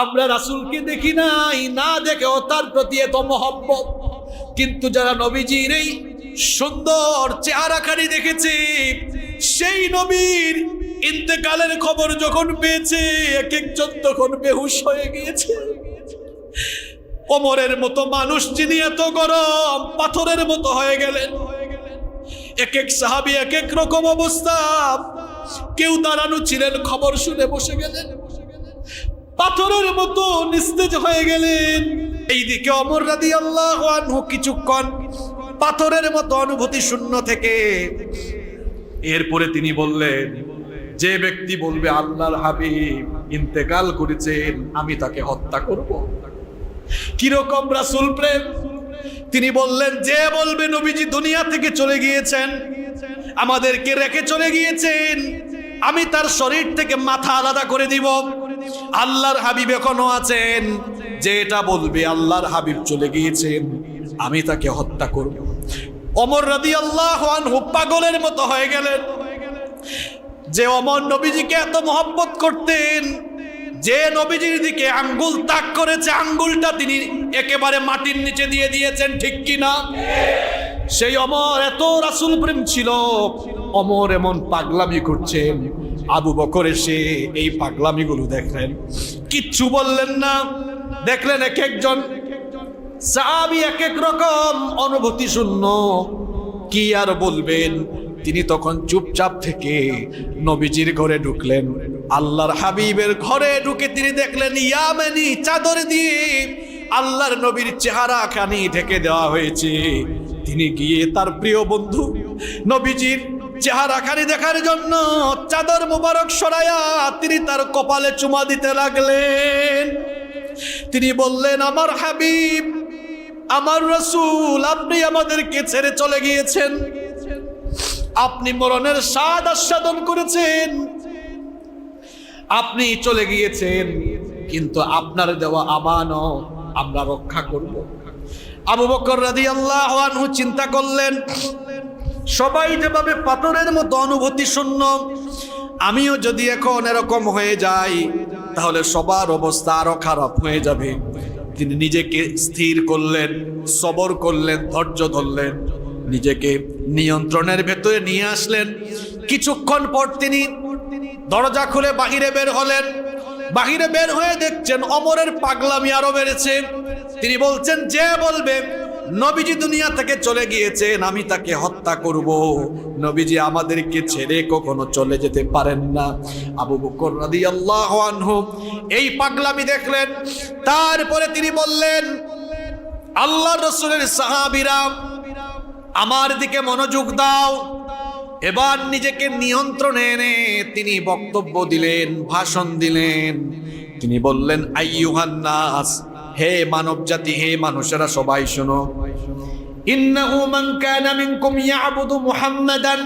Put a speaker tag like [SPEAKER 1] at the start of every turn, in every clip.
[SPEAKER 1] আমরা রাসূলকে দেখি নাই, না দেখেও তার প্রতি এত মহব্বত। কিন্তু যারা নবীজির এই সুন্দর চেহারাখানি দেখেছে, সেই নবীর ইন্তেকালের খবর যখন পেয়েছে, এক একজন তখন বেহুশ হয়ে গিয়েছে। ওমরের মতো মানুষ যিনি এত গরম, পাথরের মতো হয়ে গেলেন। এক এক সাহাবী এক এক রকম অবস্থা। কেউ দাঁড়ানো ছিলেন, খবর শুনে বসে গেলেন, পাথরের মতো নিস্তেজ হয়ে গেলেন। এইদিকে ওমর রাদিয়াল্লাহু আনহু কিছুক্ষণ পাথরের মতো অনুভূতি শূন্য থেকে এরপরে তিনি বললেন, যে ব্যক্তি বলবে আল্লাহর হাবিব ইন্তেকাল করেছেন, আমি তাকে হত্যা করব। কিরকম রাসূল প্রেম! তিনি বললেন, যে বলবে নবীজি দুনিয়া থেকে চলে গিয়েছেন, আমাদেরকে রেখে চলে গিয়েছেন, আমি তার শরীর থেকে মাথা আলাদা করে দিব। আল্লাহর হাবিব এখনো আছেন, যে এটা বলবে আল্লাহর হাবিব চলে গিয়েছেন, আমি তাকে হত্যা করব। ওমর রাদিয়াল্লাহু আনহু পাগলের মতো হয়ে গেলেন। যে ওমর নবীজিকে এত মহব্বত করতেন, যে নবীজির দিকে আঙ্গুল তাক করেছে, আঙ্গুলটা তিনি একেবারে মাটির নিচে দিয়ে দিয়েছেন, ঠিক কিনা? সেই ওমর এত রাসূল প্রেম ছিল, ওমর এমন পাগলামি করছেন। আবু বকর এসে এই পাগলামিগুলো দেখলেন, কিচ্ছু বললেন না। দেখলেন এক একজন সাহাবী এক এক রকম অনুভূতি শূন্য, কি আর বলবেন। তিনি তখন চুপচাপ থেকে নবীজির ঘরে ঢুকলেন। আল্লাহর হাবিবের ঘরে ঢুকে তিনি দেখলেন ইয়ামানি চাদর দিয়ে আল্লাহর নবীর চেহারা খানি ঢেকে দেওয়া হয়েছে। তিনি গিয়ে তার প্রিয় বন্ধু নবীজির চেহারা খানি দেখার জন্য চাদর মুবারক সরাইয়া তিনি তার কপালে চুমা দিতে লাগলেন। তিনি বললেন, আমার হাবিব, আমার রাসূল, আপনি আমাদেরকে ছেড়ে চলে গিয়েছেন, আপনি মরণের স্বাদ আস্বাদন করেছেন, আপনি চলে গিয়েছেন, কিন্তু আপনার দেওয়া আমানত আমরা রক্ষা করব। আবু বকর রাদিয়াল্লাহু আনহু চিন্তা করলেন, সবাই যেভাবে পাথরের মতো অনুভূতি শূন্য, আমিও যদি এখন এরকম হয়ে যাই, তাহলে সবার অবস্থা আরো খারাপ হয়ে যাবে। তিনি নিজেকে স্থির করলেন, সবর করলেন, ধৈর্য ধরলেন, নিজেকে নিয়ন্ত্রণের ভেতরে নিয়ে আসলেন। কিছুক্ষণ পর তিনি দরজা খুলে বাহিরে বের হলেন। বাহিরে বের হয়ে দেখছেন ওমরের পাগলামি আরো বেড়েছে। তিনি বলছেন, যে বলবে নবীজি দুনিয়া থেকে চলে গিয়েছেন, আমি তাকে হত্যা করব। নবীজি আমাদেরকে ছেড়ে কখনো চলে যেতে পারেন না। আবু বকর রাদিয়াল্লাহু আনহু এই পাগলামি দেখলেন। তারপরে তিনি বললেন, আল্লাহর রাসূলের সাহাবীরা, আমার দিকে মনোযোগ দাও। এবার নিজেকে নিয়ন্ত্রণে এনে তিনি বক্তব্য দিলেন, ভাষণ দিলেন। তিনি বললেন, আইয়ুহান নাস, হে মানব জাতি, হে মানুষেরা, সবাই শোনো। ইন্নাহু মান কানা মিনকুম ইয়াবুদু মুহাম্মাদান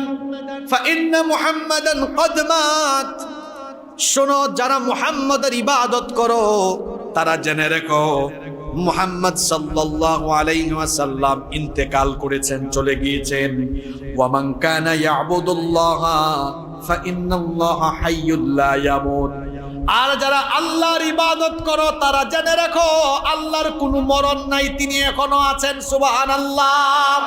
[SPEAKER 1] ফাইন্না মুহাম্মাদান ক্বাদ মাত। শোনো, যারা মুহাম্মাদের ইবাদত করো, তারা জেনে রেখো মুহাম্মদ সাল্লাল্লাহু আলাইহি ওয়াসাল্লাম ইন্তেকাল করেছেন, চলে গিয়েছেন। ওয়া মান কানা ইয়াবুদুল্লাহা ফাইন্নাল্লাহা হাইয়্যুল লা ইয়ামুত। আর যারা আল্লাহর ইবাদত করো, তারা জেনে রাখো আল্লাহর কোনো মরণ নাই, তিনি এখনো আছেন। সুবহানাল্লাহ।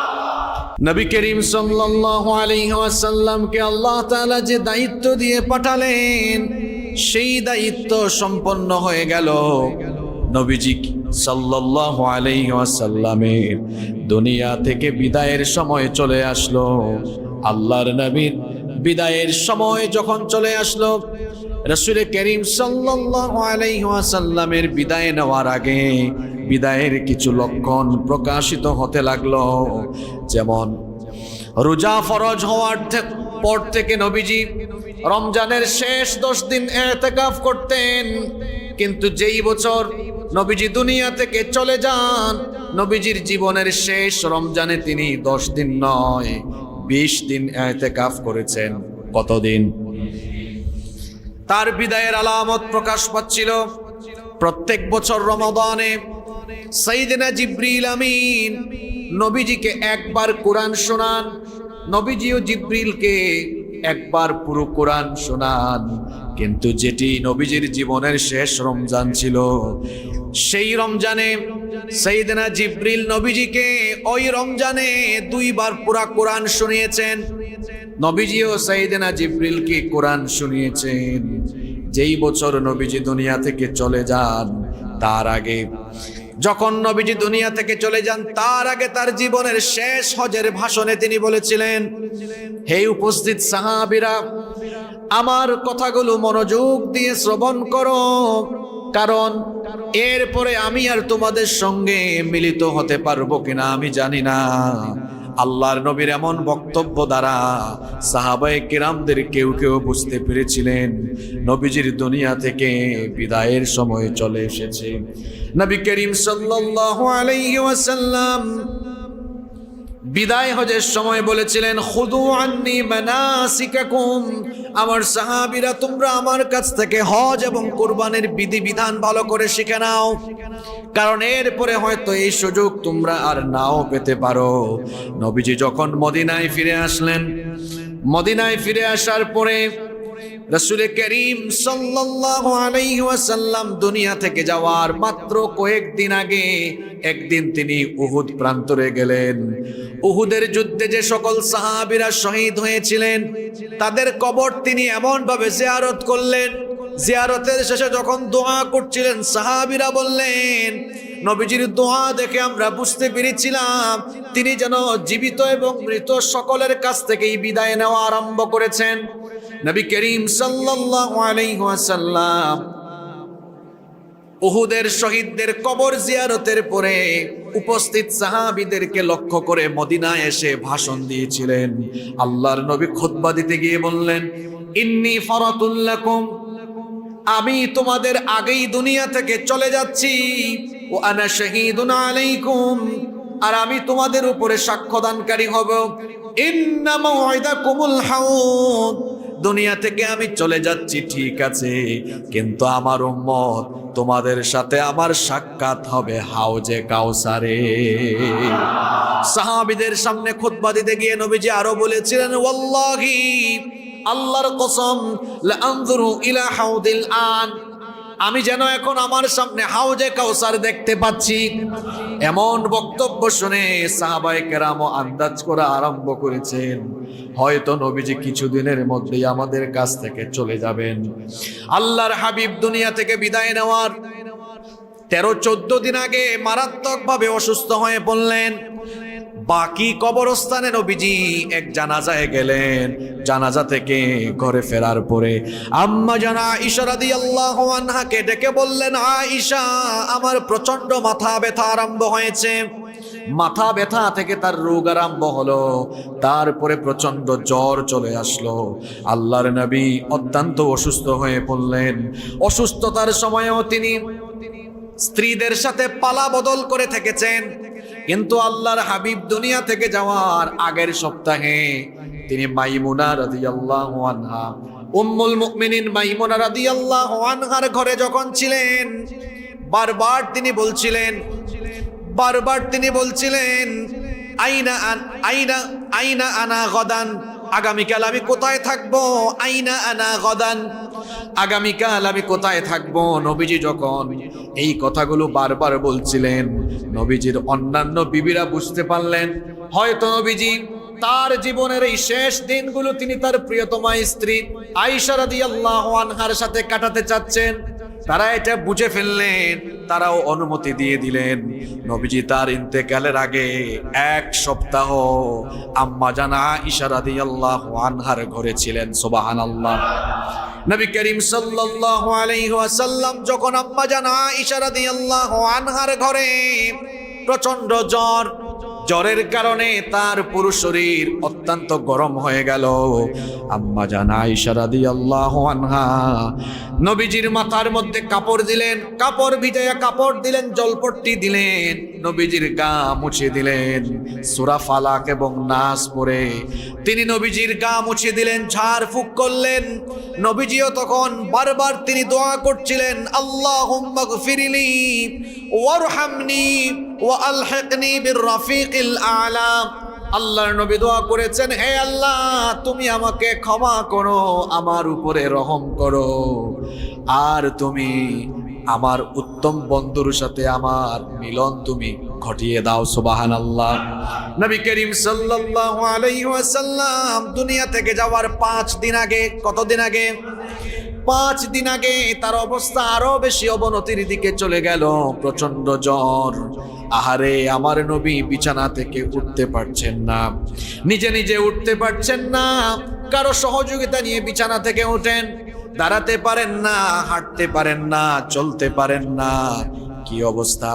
[SPEAKER 1] নবী করিম সাল্লাল্লাহু আলাইহি ওয়াসাল্লামকে আল্লাহ তাআলা যে দায়িত্ব দিয়ে পাঠালেন, সেই দায়িত্ব সম্পন্ন হয়ে গেল। নবীজি সাল্লাল্লাহু আলাইহি ওয়াসাল্লামের দুনিয়া থেকে বিদায়ের সময় চলে আসলো। আল্লাহর নবীর বিদায়ের সময় যখন চলে আসলো, রাসূল করিম সাল্লাল্লাহু আলাইহি ওয়াসাল্লামের বিদায় নেওয়ার আগে বিদায়ের কিছু লক্ষণ প্রকাশিত হতে লাগলো। যেমন রোজা ফরজ হওয়ার পর থেকে নবীজি রমজানের শেষ 10 দিন ইতিকাফ করতেন। কিন্তু যেই বছর নবীজি দুনিয়া থেকে চলে যান, নবীজির জীবনের শেষ রমজানে তিনি 10 দিন নয় 20 দিন ইতিকাফ করেছেন। কতদিন? তার বিদায়ের আলামত প্রকাশ পাচ্ছিল। প্রত্যেক বছর রমাদানে সাইয়েদনা জিবরিল আমিন নবীজিকে একবার কোরআন শোনান। নবীজিও জিবরিলকে একবার পুরো কোরআন শোনান, কিন্তু যেটি নবীজির জীবনের শেষ রমজান ছিল, সেই রমজানে সাইয়েদনা জিবরিল নবীজিকে ওই রমজানে 2 বার পুরা কোরআন শুনিয়েছেন। নবীজিও সাইয়েদনা জিবরিলকে কোরআন শুনিয়েছেন। যেই বছর নবীজি দুনিয়া থেকে চলে যান, তার আগে যখন নবীজি দুনিয়া থেকে চলে যান, তার আগে তার জীবনের শেষ হজের ভাষণে তিনি বলেছিলেন, হে উপস্থিত সাহাবীরা, আমার কথাগুলো মনোযোগ দিয়ে শ্রবণ করো, কারণ এরপরে আমি আর তোমাদের সঙ্গে মিলিত হতে পারবো কিনা আমি জানি না। আল্লাহর নবীর এমন বক্তব্য দ্বারা সাহাবায়ে কিরামদের কেউ কেউ বুঝতে পেরেছিলেন নবীজির দুনিয়া থেকে বিদায়ের সময় চলে এসেছে। নবী করিম সাল্লাল্লাহু আলাইহি ওয়াসাল্লাম বিদায় হজের সময় বলেছিলেন, খুদু আন্নি মানাসিকাকুম, আমার সাহাবীরা তোমরা আমার কাছ থেকে হজ এবং কুরবানির বিধিবিধান ভালো করে শিখে নাও, কারণ এরপরে হয়তো এই সুযোগ তোমরা আর নাও পেতে পারো। নবীজি যখন মদিনায় ফিরে আসলেন, মদিনায় ফিরে আসার পরে রাসূল করিম সাল্লাল্লাহু আলাইহি ওয়াসাল্লাম দুনিয়া থেকে যাওয়ার মাত্র কয়েকদিন আগে একদিন তিনি উহুদ প্রান্তরে গেলেন। উহুদের যুদ্ধে যে সকল সাহাবীরা শহীদ হয়েছিলেন, তাদের কবর তিনি এমন ভাবে জিয়ারত করলেন। জিয়ারতের শেষে যখন দোয়া করছিলেন, সাহাবীরা বললেন, নবীজির দোয়া দেখে আমরা বুঝতে পেরেছিলাম তিনি যেন জীবিত এবং মৃত সকলের কাছ থেকেই বিদায় নেওয়া আরম্ভ করেছেন। নবী করিম সাল্লাল্লাহু আলাইহি ওয়াসাল্লাম উহুদের শহীদদের কবর জিয়ারতের পরে উপস্থিত সাহাবীদেরকে লক্ষ্য করে মদিনায় এসে ভাষণ দিয়েছিলেন। আল্লাহর নবী খুতবা দিতে গিয়ে বললেন, ইন্নী ফারাতুল লাকুম, আমি তোমাদের আগেই দুনিয়া থেকে চলে যাচ্ছি, ও আনা শাহীদুন আলাইকুম, আর আমি তোমাদের উপরে সাক্ষ্যদানকারী হব। ইন্না মাউইদাকুমুল হাউদ, দুনিয়া থেকে আমি চলে যাচ্ছি ঠিক আছে, কিন্তু আমার উম্মত তোমাদের সাথে আমার সাক্ষাৎ হবে হাউজে কাউসারে। সাহাবীদের সামনে খুতবা দিতে গিয়ে নবীজি আরো বলেছিলেন, ওয়াল্লাহি, আল্লাহর কসম, লা আনজুরু ইলা হাউদিল আন, আমি যেন এখন আমার সামনে হাউজে কাউসার দেখতে পাচ্ছি। এমন বক্তব্য শুনে সাহাবায়ে কেরাম আন্দাজ করা আরম্ভ করেছেন, হয়তো নবীজি কিছুদিনের মধ্যেই আমাদের কাছ থেকে চলে যাবেন। আল্লাহর হাবিব দুনিয়া থেকে বিদায় নেওয়ার 13-14 দিন আগে মারাত্মকভাবে অসুস্থ হয়ে পড়লেন। বাকি কবরস্থানে নবীজি এক জানাজায় গেলেন। জানাজা থেকে ঘরে ফেরার পরে আম্মা জান আয়েশা রাদিয়াল্লাহু আনহাকে ডেকে বললেন, আয়েশা, আমার প্রচন্ড মাথা ব্যথা আরম্ভ হয়েছে। মাথা ব্যথা থেকে তার রোগ আরম্ভ হলো, তারপরে প্রচন্ড জ্বর চলে আসলো। আল্লাহর নবী অত্যন্ত অসুস্থ হয়ে পড়লেন। অসুস্থতার সময়ও তিনি স্ত্রীদের সাথে পালা বদল করে থেকেছেন, কিন্তু আল্লাহর হাবিব দুনিয়া থেকে যাওয়ার আগের সপ্তাহে তিনি মাইমুনা রাদিয়াল্লাহু আনহা, উম্মুল মুমিনিন মাইমুনা রাদিয়াল্লাহু আনহার ঘরে যখন ছিলেন, বারবার তিনি বলছিলেন আইনা আনা গদান, আগামীকাল আমি কোথায় থাকবো, আইনা আনা গদান, আগামীকাল আমি কোথায় থাকবো। নবীজি যখন এই কথাগুলো বারবার বলছিলেন, নবীজির অন্যান্য বিবিরা বুঝতে পারলেন হয়তো নবীজি তার জীবনের এই শেষ দিনগুলো তিনি তার প্রিয়তমা স্ত্রী আয়েশা রাদিয়াল্লাহু আনহার সাথে কাটাতে চাচ্ছেন। তারা এটা বুঝে ফেললেন, তারাও অনুমতি দিয়ে দিলেন। নবীজি তার ইন্তেকালের আগে 1 সপ্তাহ আম্মা জান আয়েশা রাদিয়াল্লাহু আনহার ঘরে ছিলেন। সুবহানাল্লাহ। নবী করিম সাল্লাল্লাহু আলাইহি ওয়াসাল্লাম যখন আম্মা জান আয়েশা রাদিয়াল্লাহু আনহার ঘরে প্রচন্ড জ্বরের কারণে তার পুরো শরীর অত্যন্ত গরম হয়ে গেল, আম্মা জান আয়েশা রাদিয়াল্লাহু আনহা নবীজির মাথার মধ্যে কাপড় দিলেন, কাপড় ভিজায়া কাপড় দিলেন, জলপট্টি দিলেন, নবীজির গা মুছে দিলেন। সূরা ফালাক এবং নাস পড়ে তিনি নবীজির গা মুছে দিলেন, ঝাড় ফুঁক করলেন। নবীজিও তখন বারবার তিনি দোয়া করছিলেন, আল্লাহুম্মা গফিরলি ওয়ারহামনি ওয়া আলহিকনি বির রাফিকিল আ'লা, আল্লাহর নবী দোয়া করেছেন, হে আল্লাহ তুমি আমাকে ক্ষমা করো, আমার উপরে রহম করো, আর তুমি আমার উত্তম বন্ধুর সাথে আমার মিলন তুমি ঘটিয়ে দাও। সুবহানাল্লাহ। নবী করিম সাল্লাল্লাহু আলাইহি ওয়াসাল্লাম দুনিয়া থেকে যাওয়ার 5 দিন আগে, কতদিন আগে? 5 দিন আগে তার অবস্থা আরো বেশি অবনতির দিকে চলে গেল। প্রচন্ড জ্বর। আহারে, আমার নবী বিছানা থেকে উঠতে পারছেন না, নিজে নিজে উঠতে পারছেন না, কারো সহযোগিতা নিয়ে বিছানা থেকে ওঠেন, দাঁড়াতে পারেন না, হাঁটতে পারেন না, চলতে পারেন না। কি অবস্থা!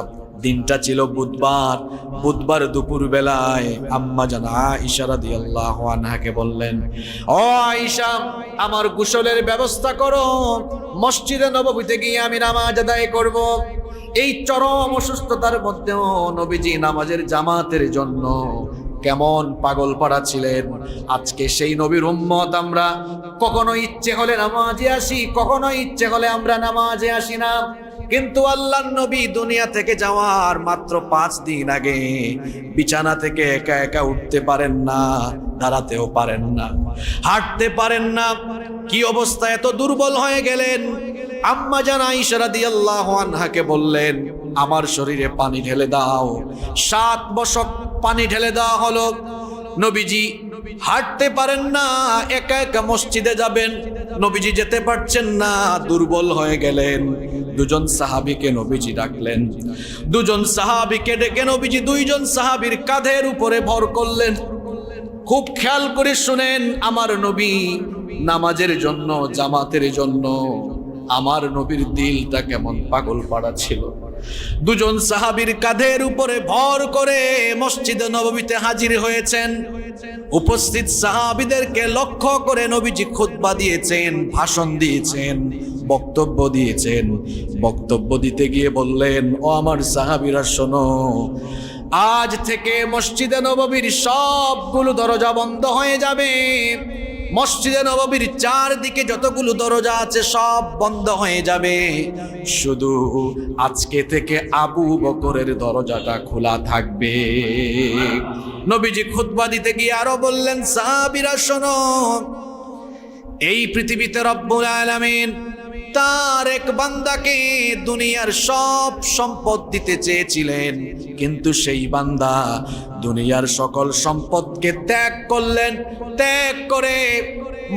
[SPEAKER 1] দিনটা ছিল বুধবার। বুধবার দুপুর বেলায় আম্মা জান আয়েশা রাদিয়াল্লাহু আনহাকে বললেন, ও আয়েশা, আমার গোসলের ব্যবস্থা করো, মসজিদে নববীতে গিয়ে আমি নামাজ আদায় করব। এই চরম অসুস্থতার মধ্যেও নবীজি নামাজের জামাতের জন্য কেমন পাগল পাড়া ছিলেন। আজকে সেই নবীর উম্মত আমরা কখনো ইচ্ছে হলে নামাজে আসি, কখনো ইচ্ছে হলে আমরা নামাজে আসি না। কিন্তু আল্লাহর নবী দুনিয়া থেকে যাওয়ার মাত্র 5 দিন আগে বিছানা থেকে একা একা উঠতে পারেন না, দাঁড়াতেও পারেন না, হাঁটতে পারেন না। কি অবস্থা! এত দুর্বল হয়ে গেলেন। আম্মা জান আয়েশা রাদিয়াল্লাহু আনহাকে বললেন, আমার শরীরে পানি ঢেলে দাও। 7 বছর পানি ঢেলে দেওয়া হলো। নবীজি হাঁটতে পারেন না, একা একা মসজিদে যাবেন, নবীজি যেতে পারছেন না, দুর্বল হয়ে গেলেন। 2 সাহাবীকে নবীজি ডাকলেন। 2 সাহাবীকে ডেকে নবীজি 2 সাহাবীর কাঁধের উপরে ভর করলেন। খুব খেয়াল করে শুনেন, আমার নবী নামাজের জন্য, জামাতের জন্য আমার নবীর দিলটা কেমন পাগল পাড়া ছিল। 2 সাহাবীর কাঁধের উপরে ভর করে মসজিদে নববীতে হাজির হয়েছেন। উপস্থিত সাহাবীদেরকে লক্ষ্য করে নবীজি খুতবা দিয়েছেন, ভাষণ দিয়েছেন, বক্তব্য দিয়েছেন। বক্তব্য দিতে গিয়ে বললেন, ও আমার সাহাবীরা শোনো, আজ থেকে মসজিদে নববীর সবগুলো দরজা বন্ধ হয়ে যাবে। মসজিদে নববীর চারদিকে যতগুলো দরজা আছে সব বন্ধ হয়ে যাবে, শুধু আজকে থেকে আবু বকরের দরজাটা খোলা থাকবে। নবীজি খুতবা দিতে গিয়ে আরো বললেন, সাহাবীরা শোনো, এই পৃথিবীতে রব্বুল আলামিন তার এক বান্দাকে দুনিয়ার সব সম্পদ দিতে চেয়েছিলেন, কিন্তু সেই বান্দা দুনিয়ার সকল সম্পদকে ত্যাগ করলেন। ত্যাগ করে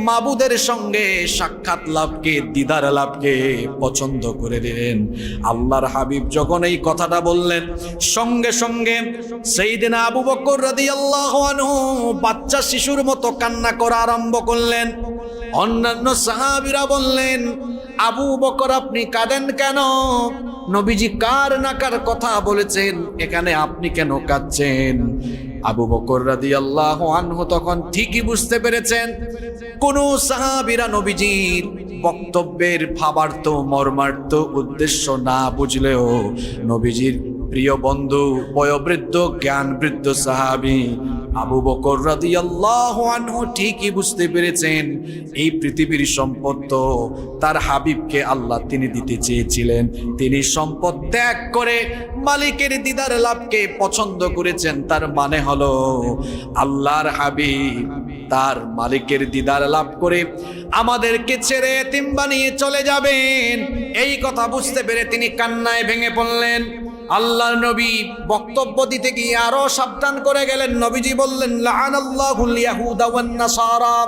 [SPEAKER 1] মাবুদের সঙ্গে সাক্ষাৎ লাভকে, দিদার লাভকে পছন্দ করে দিলেন। আল্লাহর হাবিব যখন এই কথাটা বললেন, সঙ্গে সঙ্গে সাইয়েদনা আবু বকর রাদিয়াল্লাহু আনহু বাচ্চা শিশুর মতো কান্না করা আরম্ভ করলেন। অন্যান্য সাহাবীরা বললেন, আবু বকর আপনি কাঁদেন কেন? নবীজি কার না কার কথা বলেছেন, এখানে আপনি কেন কাঁদছেন? আবু বকর রাদিয়াল্লাহু আনহু তখন ঠিকই বুঝতে পেরেছেন, কোন সাহাবীরা নবীজির বক্তব্যের ভাবার্থ, মর্মার্থ, উদ্দেশ্য না বুঝলেও নবীজির প্রিয় বন্ধু, বয়োবৃদ্ধ, জ্ঞানবৃদ্ধ সাহাবী আবু বকর রাদিয়াল্লাহু আনহু ঠিকই বুঝতে পেরেছেন, এই পৃথিবীর সম্পদ তো তার হাবিবকে আল্লাহ তিনি দিতে চেয়েছিলেন। তিনি সম্পদ ত্যাগ করে মালিকের দিদার লাভকে পছন্দ করেছেন। তার মানে হলো আল্লাহর হাবিব তার মালিকের দিদার লাভ করে আমাদেরকে ছেড়ে এতিম বানিয়ে চলে যাবেন। এই কথা বুঝতে পেরে তিনি কান্নায় ভেঙে পড়লেন। আল্লাহর নবী বক্তব্য দিতে গিয়ে আরো সাবধান করে গেলেন। নবীজি বললেন, লাআনাল্লাহুল ইয়াহুদা ওয়ান নাসারা,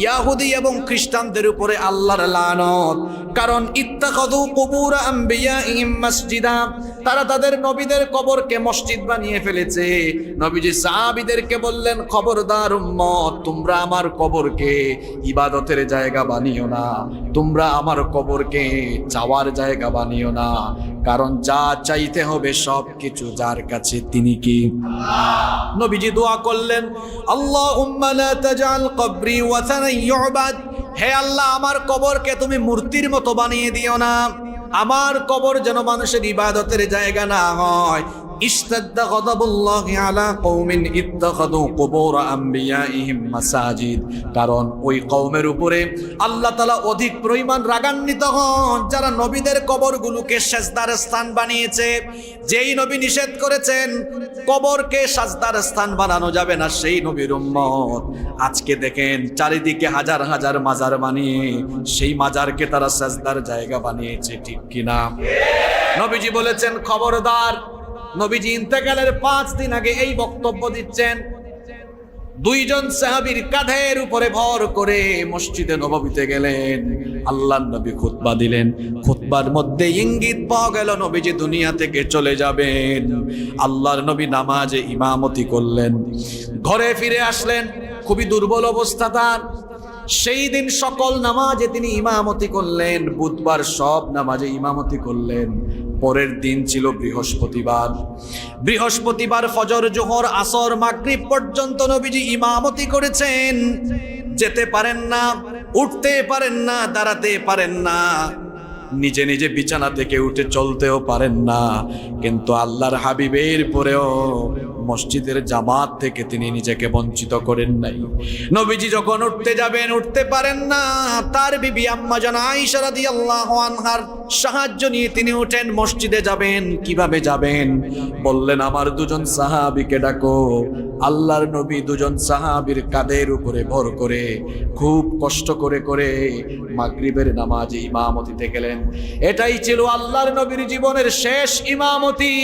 [SPEAKER 1] ইহুদি এবং খ্রিস্টানদের উপরে আল্লাহর লানত। কারণ ইত্তাখাযু কুবুর আমবিয়াইহিম মাসজিদা, তারা তাদের নবীদের কবরকে মসজিদ বানিয়ে ফেলেছে। নবীজি সাহাবীদেরকে বললেন, খবরদার উম্মত, তোমরা আমার কবরকে ইবাদতের জায়গা বানিও না, তোমরা আমার কবরকে চাওয়ার জায়গা বানিও না। কারণ যা চাইতে হবে সবকিছু যার কাছে, তিনি কি? নবীজি দোয়া করলেন, আল্লাহুম্মা লা তাজআল কবরি ওয়াসানান ইউবাদ, হে আল্লাহ আমার কবরকে তুমি মূর্তির মতো বানিয়ে দিও না, আমার কবর যেন মানুষের ইবাদতের জায়গা না হয়। ইশতাদ্দা গাযাবুল্লাহি আলা কওমিন ইত্তাখাযু কুবুর আমবিয়াইহিম মাসাজিদ, কারণ ওই কওমের উপরে আল্লাহ তাআলা অধিক পরিমাণ রাগান্বিত হন যারা নবীদের কবরগুলোকে সেজদার স্থান বানিয়েছে। যেই নবী নিষেধ করেছেন কবরকে সাজদার স্থান বানানো যাবে না, সেই নবীর উম্মত আজকে দেখেন চারিদিকে হাজার হাজার মাজার বানিয়ে সেই মাজারকে তারা সাজদার জায়গা বানিয়েছে, ঠিক কিনা? নবীজি বলেছেন খবরদার। নবীজি ইন্তেকালের 5 দিন আগে এই বক্তব্য দিচ্ছেন। 2 জন সাহাবীর কাঁধের উপরে ভর করে মসজিদে নববীতে গেলেন। আল্লাহর নবী খুতবা দিলেন। খুতবার মধ্যে ইঙ্গিত পাওয়া গেল নবীজি দুনিয়া থেকে চলে যাবেন। আল্লাহর নবী নামাজে ইমামতি করলেন, ঘরে ফিরে আসলেন। খুবই দুর্বল অবস্থা তার। সেই দিন সকল নামাজে তিনি ইমামতি করলেন, বুধবার সব নামাজে ইমামতি করলেন। পরের দিন ছিল বৃহস্পতিবার। বৃহস্পতিবার ফজর, জোহর, আসর, মাগরিব পর্যন্ত নবীজি ইমামতি করেছেন। যেতে পারেন না, উঠতে পারেন না, দাঁড়াতে পারেন না, নিজে নিজে বিছানা থেকে উঠে চলতেও পারেন না। কিন্তু আল্লাহর হাবিবের পরেও মসজিদের জামাত থেকে তিনি নিজেকে বঞ্চিত করেন নাই। নবীজি যখন উঠতে যাবেন উঠতে পারেন না, তার বিবি আম্মা জান আয়েশা রাদিয়াল্লাহু আনহার সাহায্য নিয়ে তিনি উঠেন, মসজিদে যাবেন। কিভাবে যাবেন? বললেন আমার 2 জন সাহাবীকে ডাকো। আল্লাহর নবী 2 জন সাহাবীর কাঁধের উপরে ভর করে খুব কষ্ট করে করে মাগরিবের নামাজে ইমামতিতে গেলেন। এটাই ছিল আল্লাহর নবীর জীবনের শেষ ইমামতি,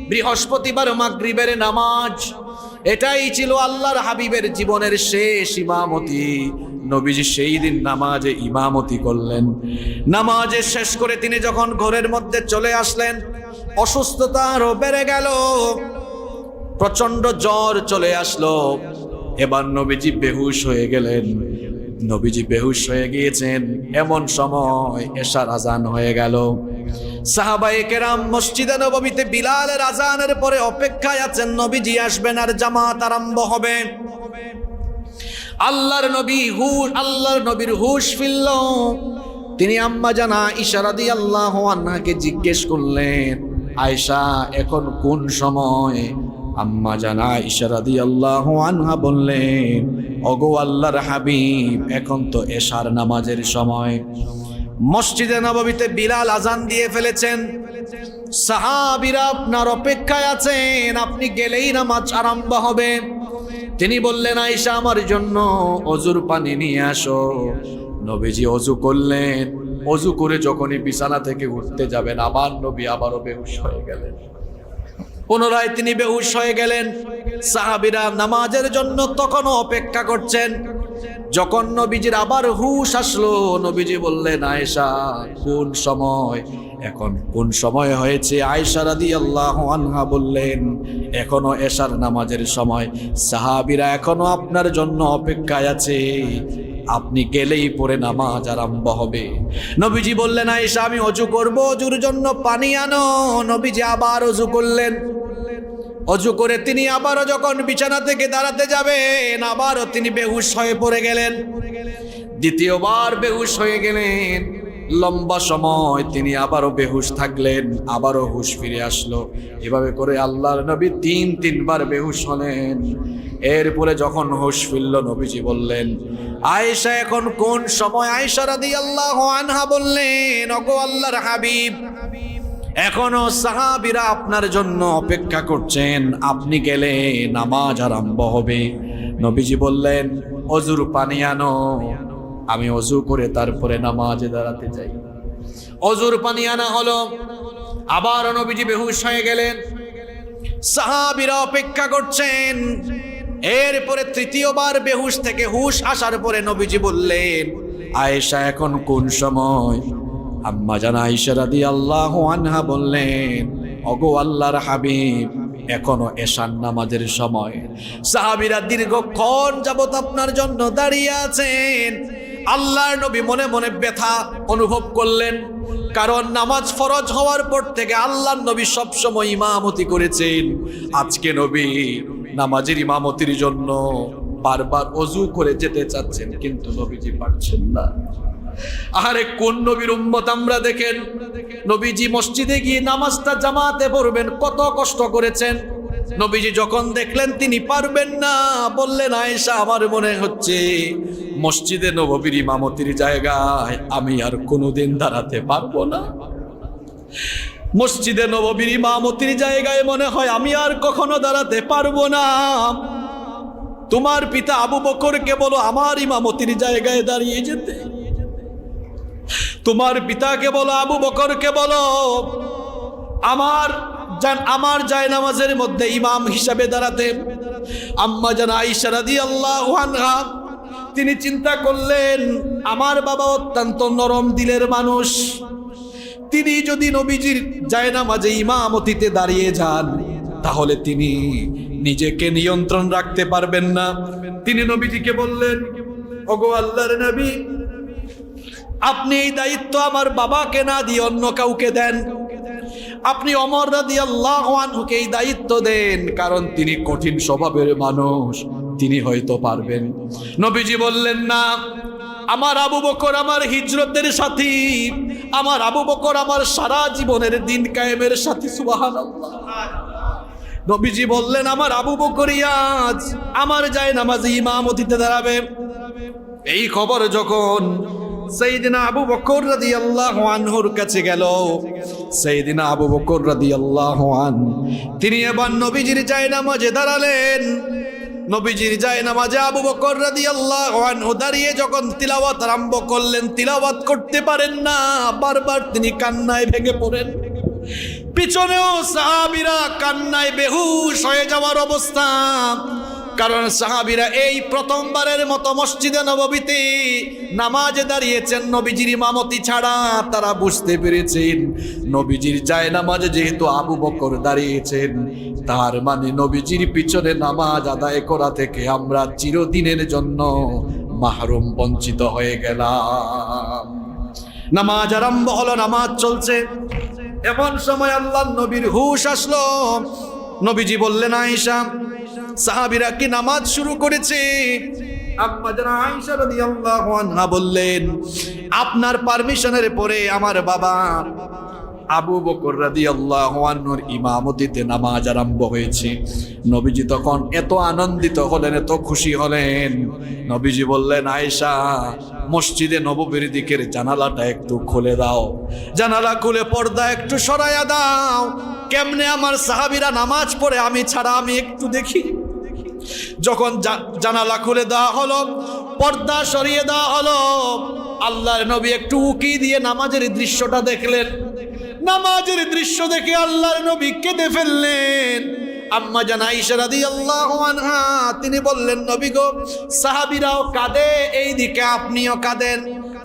[SPEAKER 1] বৃহস্পতিবার মাগরিবের নামাজ। এটাই ছিল আল্লাহর হাবিবের জীবনের শেষ ইমামতি। নবীজি সেই দিন নামাজে ইমামতি করলেন। নামাজে শেষ করে তিনি যখন ঘরের মধ্যে চলে আসলেন, অসুস্থতা আরো বেড়ে গেল, প্রচন্ড জ্বর চলে আসলো। এবার নবীজি বেহুশ হয়ে গেলেন। নবীজি বেহুশ হয়ে গিয়েছেন, এমন সময় এশার আজান হয়ে গেল। সাহাবায়ে কেরাম মসজিদে নববীতে বিলালের আজানের পরে অপেক্ষায় আছেন, নবীজি আসবেন আর জামাত আরম্ভ হবে। আল্লাহর নবীর হুশ ফিরল। তিনি আম্মা জান আয়েশা রাদিয়াল্লাহু আনহাকে জিজ্ঞেস করলেন, আয়েশা এখন কোন সময়? আম্মা জান আয়েশা রাদিয়াল্লাহু আনহা বললেন, ওগো আল্লাহর হাবিব, এখন তো এশার নামাজের সময়। মসজিদে নববীতে বিলাল আজান দিয়ে ফেলেছেন। সাহাবীরা আপনার অপেক্ষায় আছেন, আপনি গেলেই নামাজ আরম্ভ হবে। তিনি বললেন, আয়েশা আমার জন্য অজুর পানি নিয়ে আসো। নবীজি অজু করলেন। অজু করে যখনই বিছানা থেকে উঠতে যাবেন, আবার নবী আবারও বেহুশ হয়ে গেলেন। পুনরায় তিনি বেহুশ হয়ে গেলেন। সাহাবীরা নামাজের জন্য তখনও অপেক্ষা করছেন। যখন নবীজির আবার হুশ আসলো, নবীজি বললেন, আয়েশা কোন সময়? এখন কোন সময় হয়েছে? আয়েশা রাদিয়াল্লাহু আনহা বললেন, এখনো এশার নামাজের সময়। সাহাবীরা এখনো আপনার জন্য অপেক্ষায় আছে, আপনি গেলেই পরে নামাজ আরম্ভ হবে। নবীজি বললেন, আয়েশা আমি অজু করব, অজুর জন্য পানি আনো। নবীজি আবার অজু করলেন। অজু করে তিনি আবারও যখন বিছানা থেকে দাঁড়াতে যাবেন, আবারও তিনি বেহুশ হয়ে পড়ে গেলেন। দ্বিতীয়বার বেহুশ হয়ে গেলেন। লম্বা সময় তিনি আবারও বেহুশ থাকলেন, আবারও হুশ ফিরে আসলো। এভাবে করে আল্লাহর নবী 3বার বেহুশ হলেন। এরপরে যখন হুশ ফিরল, নবীজি বললেন, আয়েশা এখন কোন সময়? আয়েশা রাদিয়াল্লাহু আনহা বললেন, ওগো আল্লাহর হাবিব, এখনো সাহাবীরা আপনার জন্য অপেক্ষা করছেন, আপনি গেলে নামাজ আরম্ভ হবে। নবীজি বললেন, অজুর পানি আনো। আমি অজু করে তারপরে নামাজে দাঁড়াতে যাই। অজুর পানি আনা হলো। আবার নবীজি বেহুশ হয়ে গেলেন। সাহাবীরা অপেক্ষা করছেন। এরপরে 3য়বার বেহুশ থেকে হুশ আসার পরে নবীজি বললেন, আয়েশা এখন কোন সময়? আম্মা জান আয়েশা রাদিয়াল্লাহু আনহা বললেন, ওগো আল্লাহর হাবিব, এখনো এশার নামাজের সময়। সাহাবীরা দীর্ঘক্ষণ যাবত আপনার জন্য দাঁড়িয়ে আছেন। আল্লাহর নবী মনে মনে ব্যথা অনুভব করলেন, কারণ নামাজ ফরজ হওয়ার পর থেকে আল্লাহর নবী সবসময় ইমামতি করেছেন। আজকে নবী নামাজের ইমামতির জন্য বারবার অজু করে যেতে চাচ্ছেন, কিন্তু নবীজি পারছেন না। আরে কোন নবীর উম্মত আমরা দেখেন, নবীজি মসজিদে গিয়ে নামাজটা জামাতে পড়বেন, কত কষ্ট করেছেন। নবীজি যখন দেখলেন তিনি পারবেন না, বললেন আয়েশা আমার মনে হচ্ছে মসজিদে নববীর ইমামতির জায়গায় আমি আর কোনোদিন দাঁড়াতে পারবো না। মসজিদে নববীর ইমামতির জায়গায় মনে হয় আমি আর কখনো দাঁড়াতে পারবো না। তোমার পিতা আবু বকরকে বলো আমার ইমামতির জায়গায় দাঁড়িয়ে যেতে। তোমার পিতাকে বলো, আবু বকরকে বলো আমার জায়নামাজের মধ্যে ইমাম হিসাবে দাঁড়াতে। আম্মা জান আয়েশা রাদিয়াল্লাহু আনহা তিনি চিন্তা করলেন আমার বাবা অত্যন্ত নরম দিলের মানুষ, তিনি যদি নবীজির জায়নামাজে ইমামতিতে দাঁড়িয়ে যান তাহলে তিনি নিজেকে নিয়ন্ত্রণ রাখতে পারবেন না। তিনি নবীজিকে বললেন, ওগো আল্লাহর নবী, আপনি এই দায়িত্ব আমার বাবাকে না দিয়ে অন্য কাউকে দেন। আপনি ওমর রাদিয়াল্লাহু আনহুকে এই দায়িত্ব দেন, কারণ তিনি কঠিন স্বভাবের মানুষ, তিনি হয়তো পারবেন। নবীজি বললেন না, আমার আবু বকর আমার হিজরতের সাথী, আমার আবু বকর আমার সারা জীবনের দিন কায়েমের সাথী। সুবহানাল্লাহ। নবীজি বললেন আমার আবু বকরই আজ আমার জায়নামাজে ইমামতিতে দাঁড়াবে। এই খবর যখন সাইয়েদনা আবু বকর রাদিয়াল্লাহু আনহুর কাছে গেল, সাইয়েদনা আবু বকর রাদিয়াল্লাহু আনহু তিনি এবার নবীজির জায়নামাজে দাঁড়ালেন। নবীজির জায়নামাজে আবু বকর রাদিয়াল্লাহু আনহু দাঁড়িয়ে যখন তিলাওয়াত আরম্ভ করলেন, তিলাওয়াত করতে পারেন না, বারবার তিনি কান্নায় ভেঙে পড়েন। পিছনেও সাহাবীরা কান্নায় বেহুশ হয়ে যাওয়ার অবস্থা, কারণ সাহাবীরা এই প্রথমবারের মতো মসজিদে নববীতে নামাজে দাঁড়িয়েছেন নবীজির ইমামতি ছাড়া। তারা বুঝতে পেরেছেন নবীজির জায়নামাজে যেহেতু আবু বকর দাঁড়িয়েছেন, তার মানে নবীজির পিছনে নামাজ আদায় করা থেকে আমরা চিরদিনের জন্য মাহরুম, বঞ্চিত হয়ে গেলাম। নামাজ আরম্ভ হলো, নামাজ চলছে। এমন সময় আল্লাহর নবীর হুঁশ আসলো। নবীজি বললেন আয়েশা, সাহাবীরা কি নামাজ শুরু করেছে? আম্মা জান আয়েশা রাদিয়াল্লাহু আনহা বললেন, আপনার পারমিশনের পরে আমার বাবা আবু বকর রাদিয়াল্লাহু আনহুর ইমামতিতে নামাজ আরম্ভ হয়েছে। নবীজি তখন এত আনন্দিত হলেন, এত খুশি হলেন। নবীজি বললেন, আয়েশা মসজিদে নববীর দিকের জানালাটা একটু খুলে দাও, জানালা খুলে পর্দা একটু সরাইয়া দাও। কেমনে আমার সাহাবীরা নামাজ পড়ে আমি ছাড়া, আমি একটু দেখি। যখন জানালা খুলে দেওয়া হলো, পর্দা সরিয়ে দেওয়া হলো, আল্লাহর নবী একটু উকি দিয়ে নামাজের দৃশ্যটা দেখলেন। নামাজের দৃশ্য দেখে আল্লাহর নবী কেঁদে ফেললেন। আম্মা জান আয়েশা রাদিয়াল্লাহু আনহা তিনি বললেন, নবী গো, সাহাবীরাও কাঁদে, এই দিকে আপনিও কাঁদেন।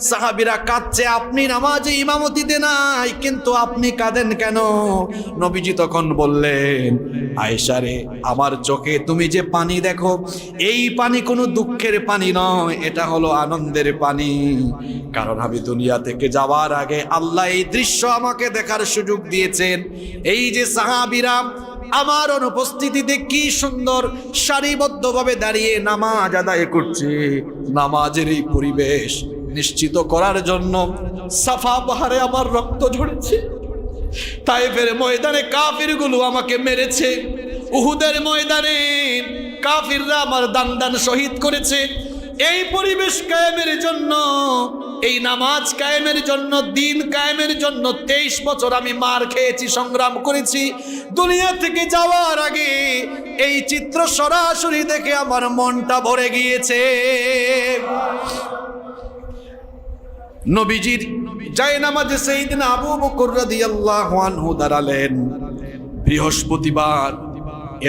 [SPEAKER 1] সাহাবীরা কাঁদছে, আপনি নামাজে ইমামতিতে নাই, কিন্তু আপনি কাঁদেন কেন? নবীজি তখন বললেন, আয়েশা রে, আমার চোখে তুমি যে পানি দেখো, এই পানি কোনো দুঃখের পানি নয়, এটা হলো আনন্দের পানি। কারণ আমি দুনিয়া থেকে যাওয়ার আগে আল্লাহ এই দৃশ্য আমাকে দেখার সুযোগ দিয়েছেন। এই যে সাহাবীরা আমার অনুপস্থিতিতে কি সুন্দর সারিবদ্ধভাবে দাঁড়িয়ে নামাজ আদায় করছে, নামাজের এই পরিবেশ নিশ্চিত করার জন্য সাফা পাহাড়ে আমার রক্ত ঝরেছে, তায়েফের ময়দানে কাফিরগুলো আমাকে মেরেছে, উহুদের ময়দানে কাফিররা আমার দান শহীদ করেছে। এই পরিবেশ কায়েমের জন্য, এই নামাজ কায়েমের জন্য, দিন কায়েমের জন্য 23 বছর আমি মার খেয়েছি, সংগ্রাম করেছি। দুনিয়া থেকে যাওয়ার আগে এই চিত্র সরাসরি দেখে আমার মনটা ভরে গিয়েছে। নবীজির জায়নামাজে সাইয়েদনা আবু বকর রাদিয়াল্লাহু আনহু দাঁড়ালেন। বৃহস্পতিবার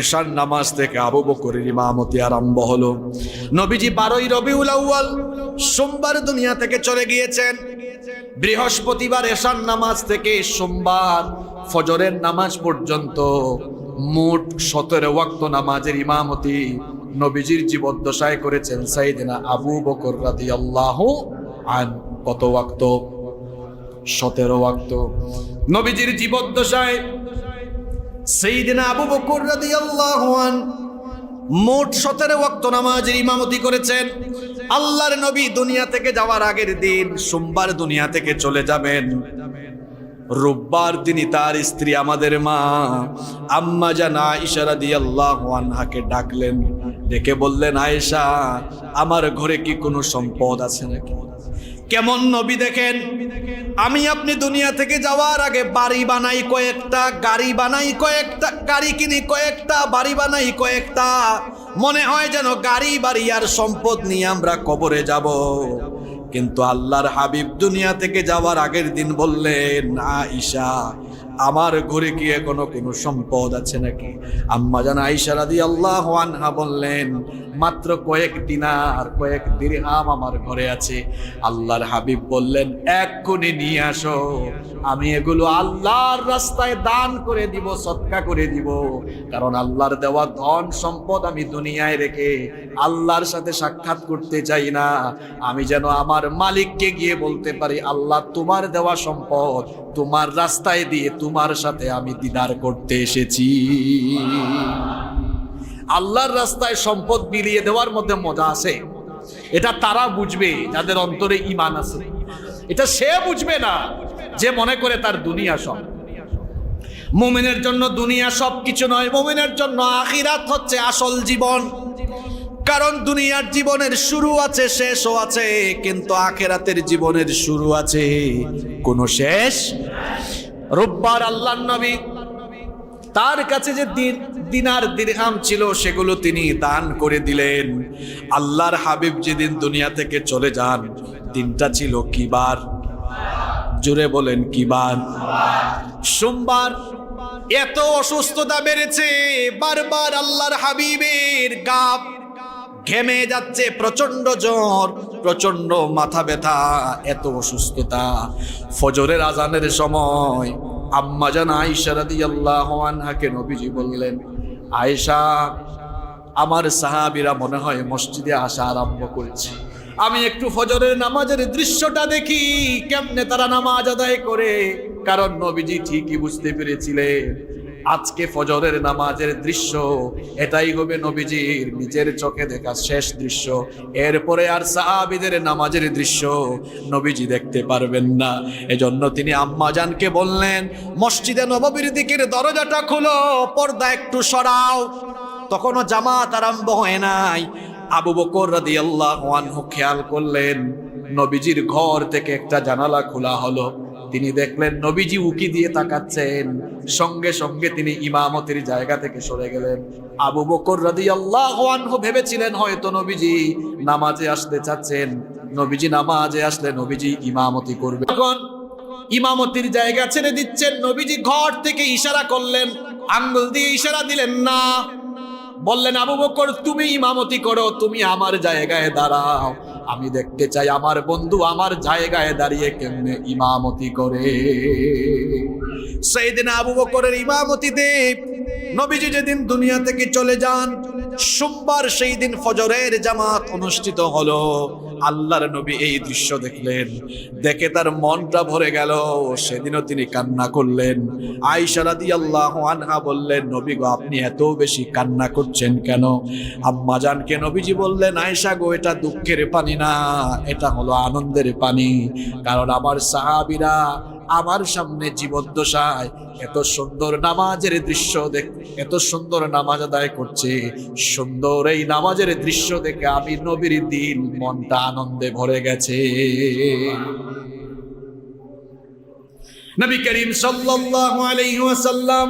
[SPEAKER 1] এশার নামাজ থেকে আবু বকরের ইমামতি আরম্ভ হলো। নবীজি 12ই রবিউল আউয়াল সোমবার দুনিয়া থেকে চলে গিয়েছেন। বৃহস্পতিবার এশার নামাজ থেকে সোমবার ফজরের নামাজ পর্যন্ত মোট 17 ওয়াক্ত নামাজের ইমামতি নবীজির জীবদ্দশায় করেছেন সাইয়েদনা আবু বকর রাদিয়াল্লাহু আনহু। কত ওয়াক্ত? 17 ওয়াক্ত। নবীজির জীবদ্দশায় সাইয়েদনা আবু বকর রাদিয়াল্লাহু আনহু মোট 17 ওয়াক্ত নামাজের ইমামতি করেছেন। আল্লাহর নবী দুনিয়া থেকে যাওয়ার আগের দিন সোমবার দুনিয়া থেকে চলে যাবেন। রোববার দিনই তার স্ত্রী আমাদের মা আম্মা জান আয়েশা রাদিয়াল্লাহু আনহাকে ডাকলেন, ডেকে বললেন, আয়েশা, আমার ঘরে কি কোনো সম্পদ আছে নাকি? কেমন নবী দেখেন, আমি আপনি দুনিয়া থেকে যাওয়ার আগে বাড়ি বানাই কয়েকটা, গাড়ি বানাই কয়েকটা, গাড়ি কিনি কয়েকটা, বাড়ি বানাই কয়েকটা, মনে হয় যেন গাড়ি বাড়ি আর সম্পদ নিয়ে আমরা কবরে যাব। কিন্তু আল্লাহর হাবিব দুনিয়া থেকে যাওয়ার আগের দিন বললেন, আয়েশা, আমার ঘরে কি এখনো কোনো সম্পদ আছে নাকি? আম্মা জান আয়েশা রাদিয়াল্লাহু আনহা বললেন, মাত্র কয়েক দিনার, কয়েক দিরহাম আমার ঘরে আছে। আল্লাহর হাবিব বললেন, এক্ষুনি নিয়ে আসো, আমি এগুলো আল্লাহর রাস্তায় দান করে দিব, সদকা করে দিব। কারণ আল্লাহর দেওয়া ধন সম্পদ আমি দুনিয়ায় রেখে আল্লাহর সাথে সাক্ষাৎ করতে চাই না। আমি যেন আমার মালিককে গিয়ে বলতে পারি, আল্লাহ, তোমার দেওয়া সম্পদ তোমার রাস্তায় দিয়ে তোমার সাথে আমি দিদার করতে এসেছি। আল্লাহর রাস্তায় সম্পদ বিলিয়ে দেওয়ার মধ্যে মজা আছে। এটা তারা বুঝবে যাদের অন্তরে ঈমান আছে। এটা সে বুঝবে না যে মনে করে তার দুনিয়া সব। মুমিনের জন্য দুনিয়া সব কিছু নয়, মুমিনের জন্য আখিরাত হচ্ছে আসল জীবন। কারণ দুনিয়ার জীবনের শুরু আছে, শেষও আছে, কিন্তু আখিরাতের জীবনের শুরু আছে, কোনো শেষ। রোববার আল্লাহর নবী, তার কাছে যে দিনার দিরহাম ছিল সেগুলো তিনি দান করে দিলেন। আল্লাহর হাবিব যেদিন দুনিয়া থেকে চলে যান, দিনটা ছিল কি বার? জোরে বলেন, কি বার? সোমবার। এত অসুস্থতা বেড়েছে, বারবার আল্লাহর হাবিবের গা ঘেমে যাচ্ছে, প্রচন্ড জ্বর, প্রচন্ড মাথা ব্যথা, এত অসুস্থতা। ফজরের আজানের সময় আম্মা জান আয়েশা রাদিয়াল্লাহু আনহাকে নবীজি বললেন, আয়েশা, আমার সাহাবীরা মনে হয় মসজিদে আসা আরম্ভ করেছে, আমি একটু ফজরের নামাজের দৃশ্যটা দেখি, কেমনে তারা নামাজ আদায় করে। কারণ নবীজি ঠিকই বুঝতে পেরেছিলেন আজকে ফজরের নামাজের দৃশ্য এটাই হবে নবীজির নিজের চোখে দেখা শেষ দৃশ্য। এরপরে আর সাহাবীদের নামাজের দৃশ্য নবীজি দেখতে পারবেন না। এজন্য তিনি আম্মা জানকে বললেন, মসজিদে নববীর দিকের দরজাটা খুলো, পর্দা একটু সরাও। তখনও জামাত আরম্ভ হয় নাই। আবু বকর রাদিয়াল্লাহু আনহু খেয়াল করলেন, নবীজির ঘর থেকে একটা জানালা খোলা হলো। তিনি দেখলেন নবীজি উকি দিয়ে তাকাচ্ছেন, সঙ্গে সঙ্গে তিনি ইমামতির জায়গা থেকে সরে গেলেন। আবু বকর রাদিয়াল্লাহু আনহু ভেবেছিলেন হয়তো নবীজি নামাজে আসতে চাচ্ছেন, নবীজি নামাজে আসলে নবীজি ইমামতি করবে। তখন ইমামতির জায়গা ছেড়ে দিচ্ছেন, নবীজি ঘর থেকে ইশারা করলেন, আঙ্গুল দিয়ে ইশারা দিলেন না, বললেন, আবু বকর, তুমি ইমামতি করো, তুমি আমার জায়গায় দাঁড়াও, আমি দেখতে চাই আমার বন্ধু আমার জায়গায় দাঁড়িয়ে কেমনে ইমামতি করে। সাইয়েদনা আবু বকরের ইমামতিতে নবীজি যেদিন দুনিয়া থেকে চলে যান, সোমবার সেই দিন ফজরের জামাত অনুষ্ঠিত হলো। আল্লাহর নবী এই দৃশ্য দেখলেন, দেখে তার মনটা ভরে গেল। সেদিনও তিনি কান্না করলেন। আয়েশা রাদিয়াল্লাহু আনহা বললেন, নবী গো, আপনি এত বেশি কান্না করছেন কেন? আম্মা জানকে নবীজি বললেন, আয়েশা গো, এটা দুঃখের পানি না, এটা হলো আনন্দের পানি। কারণ আমার সাহাবীরা আমার সামনে জীবদ্দশায় এত সুন্দর নামাজের দৃশ্য এত সুন্দর নামাজ আদায় করছে, সুন্দর এই নামাজের দৃশ্য দেখে আমি নবীর দিল মনটা আনন্দে ভরে গেছে। নবী করিম সাল্লাল্লাহু আলাইহি ওয়াসাল্লাম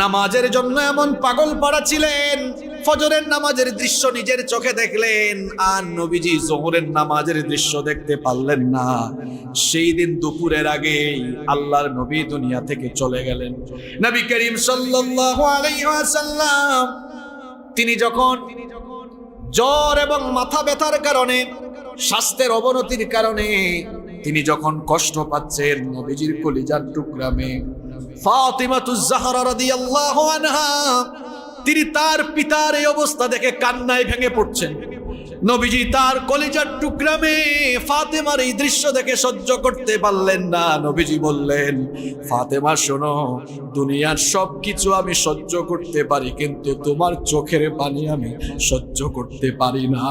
[SPEAKER 1] নামাজের জন্য এমন পাগল পাড়া ছিলেন, ফজরের নামাজের দৃশ্য নিজের চোখে দেখলেন, আর নবীজি যোহরের নামাজের দৃশ্য দেখতে পারলেন না। সেই দিন দুপুরের আগে আল্লাহর নবী দুনিয়া থেকে চলে গেলেন। নবী করিম সাল্লাল্লাহু আলাইহি ওয়াসাল্লাম তিনি যখন জ্বর এবং মাথা ব্যথার কারণে, স্বাস্থ্যের অবনতির কারণে তিনি যখন কষ্ট পাচ্ছেন, নবীজির কলিজার টুকরা মেয়ে ফাতিমাতুজ জাহরা রাদিয়াল্লাহু আনহা তিনি তার পিতার এই অবস্থা দেখে কান্নায় ভেঙে পড়ছেন। নবীজি তার কলিজার টুকরা মেয়ে ফাতেমার এই দৃশ্য দেখে সহ্য করতে পারলেন না। নবীজি বললেন, ফাতেমা শোনো, দুনিয়ার সবকিছু আমি সহ্য করতে পারি, কিন্তু তোমার চোখের পানি আমি সহ্য করতে পারি না।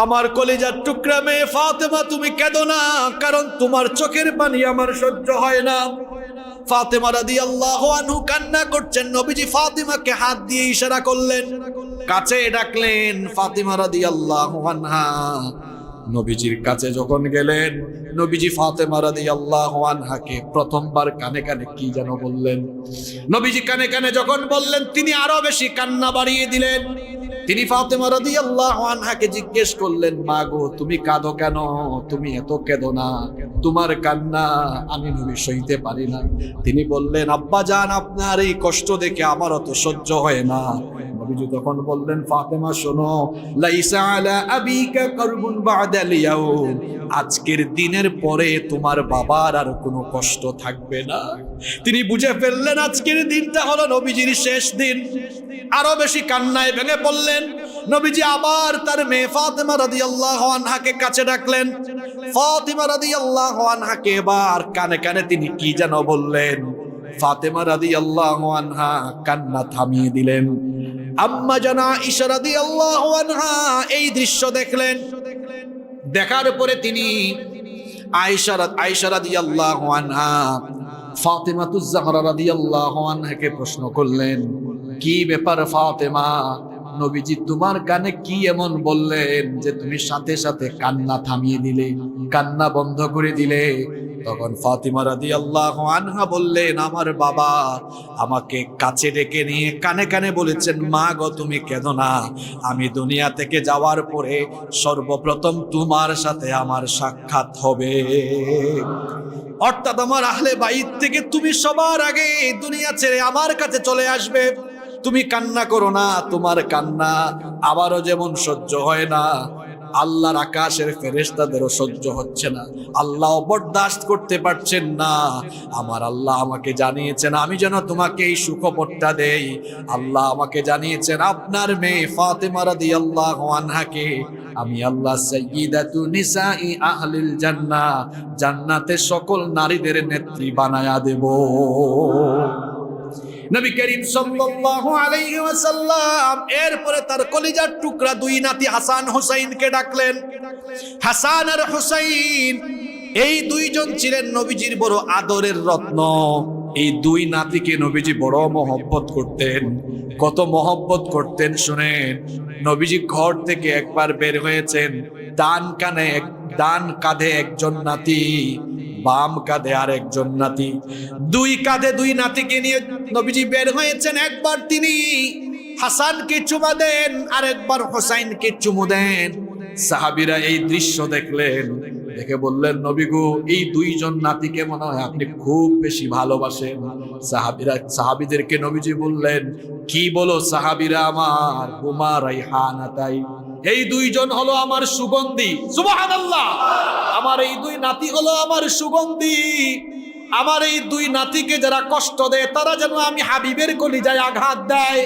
[SPEAKER 1] আমার কলিজার টুকরা মেয়ে ফাতেমা, তুমি কেঁদো না, কারণ তোমার চোখের পানি আমার সহ্য হয় না। ফাতেমা রাদিয়াল্লাহু আনহু কান্না করছেন। নবীজি ফাতেমাকে হাত দিয়ে ইশারা করলেন, কাছে ডাকলেন। ফাতেমা রাদিয়াল্লাহু আনহা নবীজির কাছে যখন গেলেন, নবীজি ফাতেমা রাদিয়াল্লাহু আনহাকে প্রথমবার কানে কানে কি যেন বললেন। নবীজি কানে কানে যখন বললেন, তিনি আরো বেশি কান্না বাড়িয়ে দিলেন। তিনি ফাতেমা রাদিয়াল্লাহু আনহাকে জিজ্ঞেস করলেন, মা গো, তুমি কাঁদো কেন? তুমি এত কেঁদো না, তোমার কান্না আমি নবী সইতে পারি না। তিনি বললেন, আব্বা জান, আপনার এই কষ্ট দেখে আমার অত সহ্য হয় না। নবীজি তখন বললেন, ফাতেমা শোনো, লাইসা আলা আবিকা কারবুন বাদাল ইয়াউম, আজকের দিনের পরে তোমার বাবার আর কোনো কষ্ট থাকবে না। তিনি বুঝে ফেললেন আজকের দিনটা হলো নবীজির শেষ দিন। আরো বেশি কান্নায় ভেঙে পড়লেন। নবীজি আবার তার মেয়ে ফাতেমা রাদিয়াল্লাহু আনহাকে কাছে ডাকলেন। ফাতেমা রাদিয়াল্লাহু আনহাকে এবার কানে কানে তিনি কি যেন বললেন। ফাতেমা রাদিয়াল্লাহু আনহা কান্না থামিয়ে দিলেন। আম্মা জান আয়েশা রাদিয়াল্লাহু আনহা এই দৃশ্য দেখলেন। দেখার পরে তিনি আয়েশা রাদিয়াল্লাহু আনহা ফাতেমাতুজ জাহরা রাদিয়াল্লাহু আনহাকে প্রশ্ন করলেন, কি ব্যাপার ফাতেমা, নবীজি তোমার কানে কি এমন বললেন যে তুমি সাথে সাথে কান্না থামিয়ে দিলে, কান্না বন্ধ করে দিলে? তখন ফাতিমা রাদিয়াল্লাহু আনহা বললেন, আমার বাবা আমাকে কাছে ডেকে নিয়ে কানে কানে বলেছেন, মা গো, তুমি কেঁদো না, আমি দুনিয়া থেকে যাওয়ার পরে সর্বপ্রথম তোমার সাথে আমার সাক্ষাৎ হবে। অর্থাৎ আমার আহলে বাইত থেকে তুমি সবার আগে দুনিয়া ছেড়ে আমার কাছে চলে আসবে। তুমি কান্না করো না, তোমার কান্না আবারও যেমন সহ্য হয় না, আল্লাহর আকাশের ফেরেশতাদেরও সহ্য হচ্ছে না, আল্লাহ বরদাস্ত করতে পারছেন না। আমার আল্লাহ আমাকে জানিয়েছেন আমি যেন তোমাকে এই সুখবরটা দেই। আল্লাহ আমাকে জানিয়েছেন আপনার মেয়ে ফাতেমা রাদিয়াল্লাহু আনহাকে আমি আল্লাহ সাইয়্যিদাতু নিসাই আহলিল জান্নাহ, জান্নাতের সকল নারীদের নেত্রী বানায়া দেব। নবী করিম সাল্লাল্লাহু আলাইহি ওয়াসাল্লাম এরপরে তার কলিজার টুকরা দুই নাতি হাসান হুসাইনকে ডাকলেন। হাসান আর হুসাইন এই দুইজন ছিলেন নবীজির বড় আদরের রত্ন। এই দুই নাতিকে নবীজি বড় মহব্বত করতেন। কত মহব্বত করতেন শুনেন। নবীজি ঘর থেকে একবার বের হয়েছেন, ডান কাঁধে একজন নাতি, বাম কাঁধে আর একজন নাতি, দুই কাঁধে দুই নাতিকে নিয়ে নবীজি বের হয়েছেন। একবার তিনি হাসানকে চুমা দেন, আর একবার হোসাইনকে চুমু দেন। সাহাবীরা এই দৃশ্য দেখলেন, দেখে বললেন, নবী গো, এই দুইজন নাতিকে মনে হয় আপনি খুব বেশি ভালোবাসেন। সাহাবীদেরকে নবীজি বললেন, কি বলো সাহাবীরা আমার, হুমা রাইহানাতাই, এই দুইজন হলো আমার সুগন্ধি। সুবহানাল্লাহ, আমার এই দুই নাতি হলো আমার সুগন্ধি। আমার এই দুই নাতিকে যারা কষ্ট দেয় তারা যেন আমি হাবিবের কলিজায় আঘাত দেয়,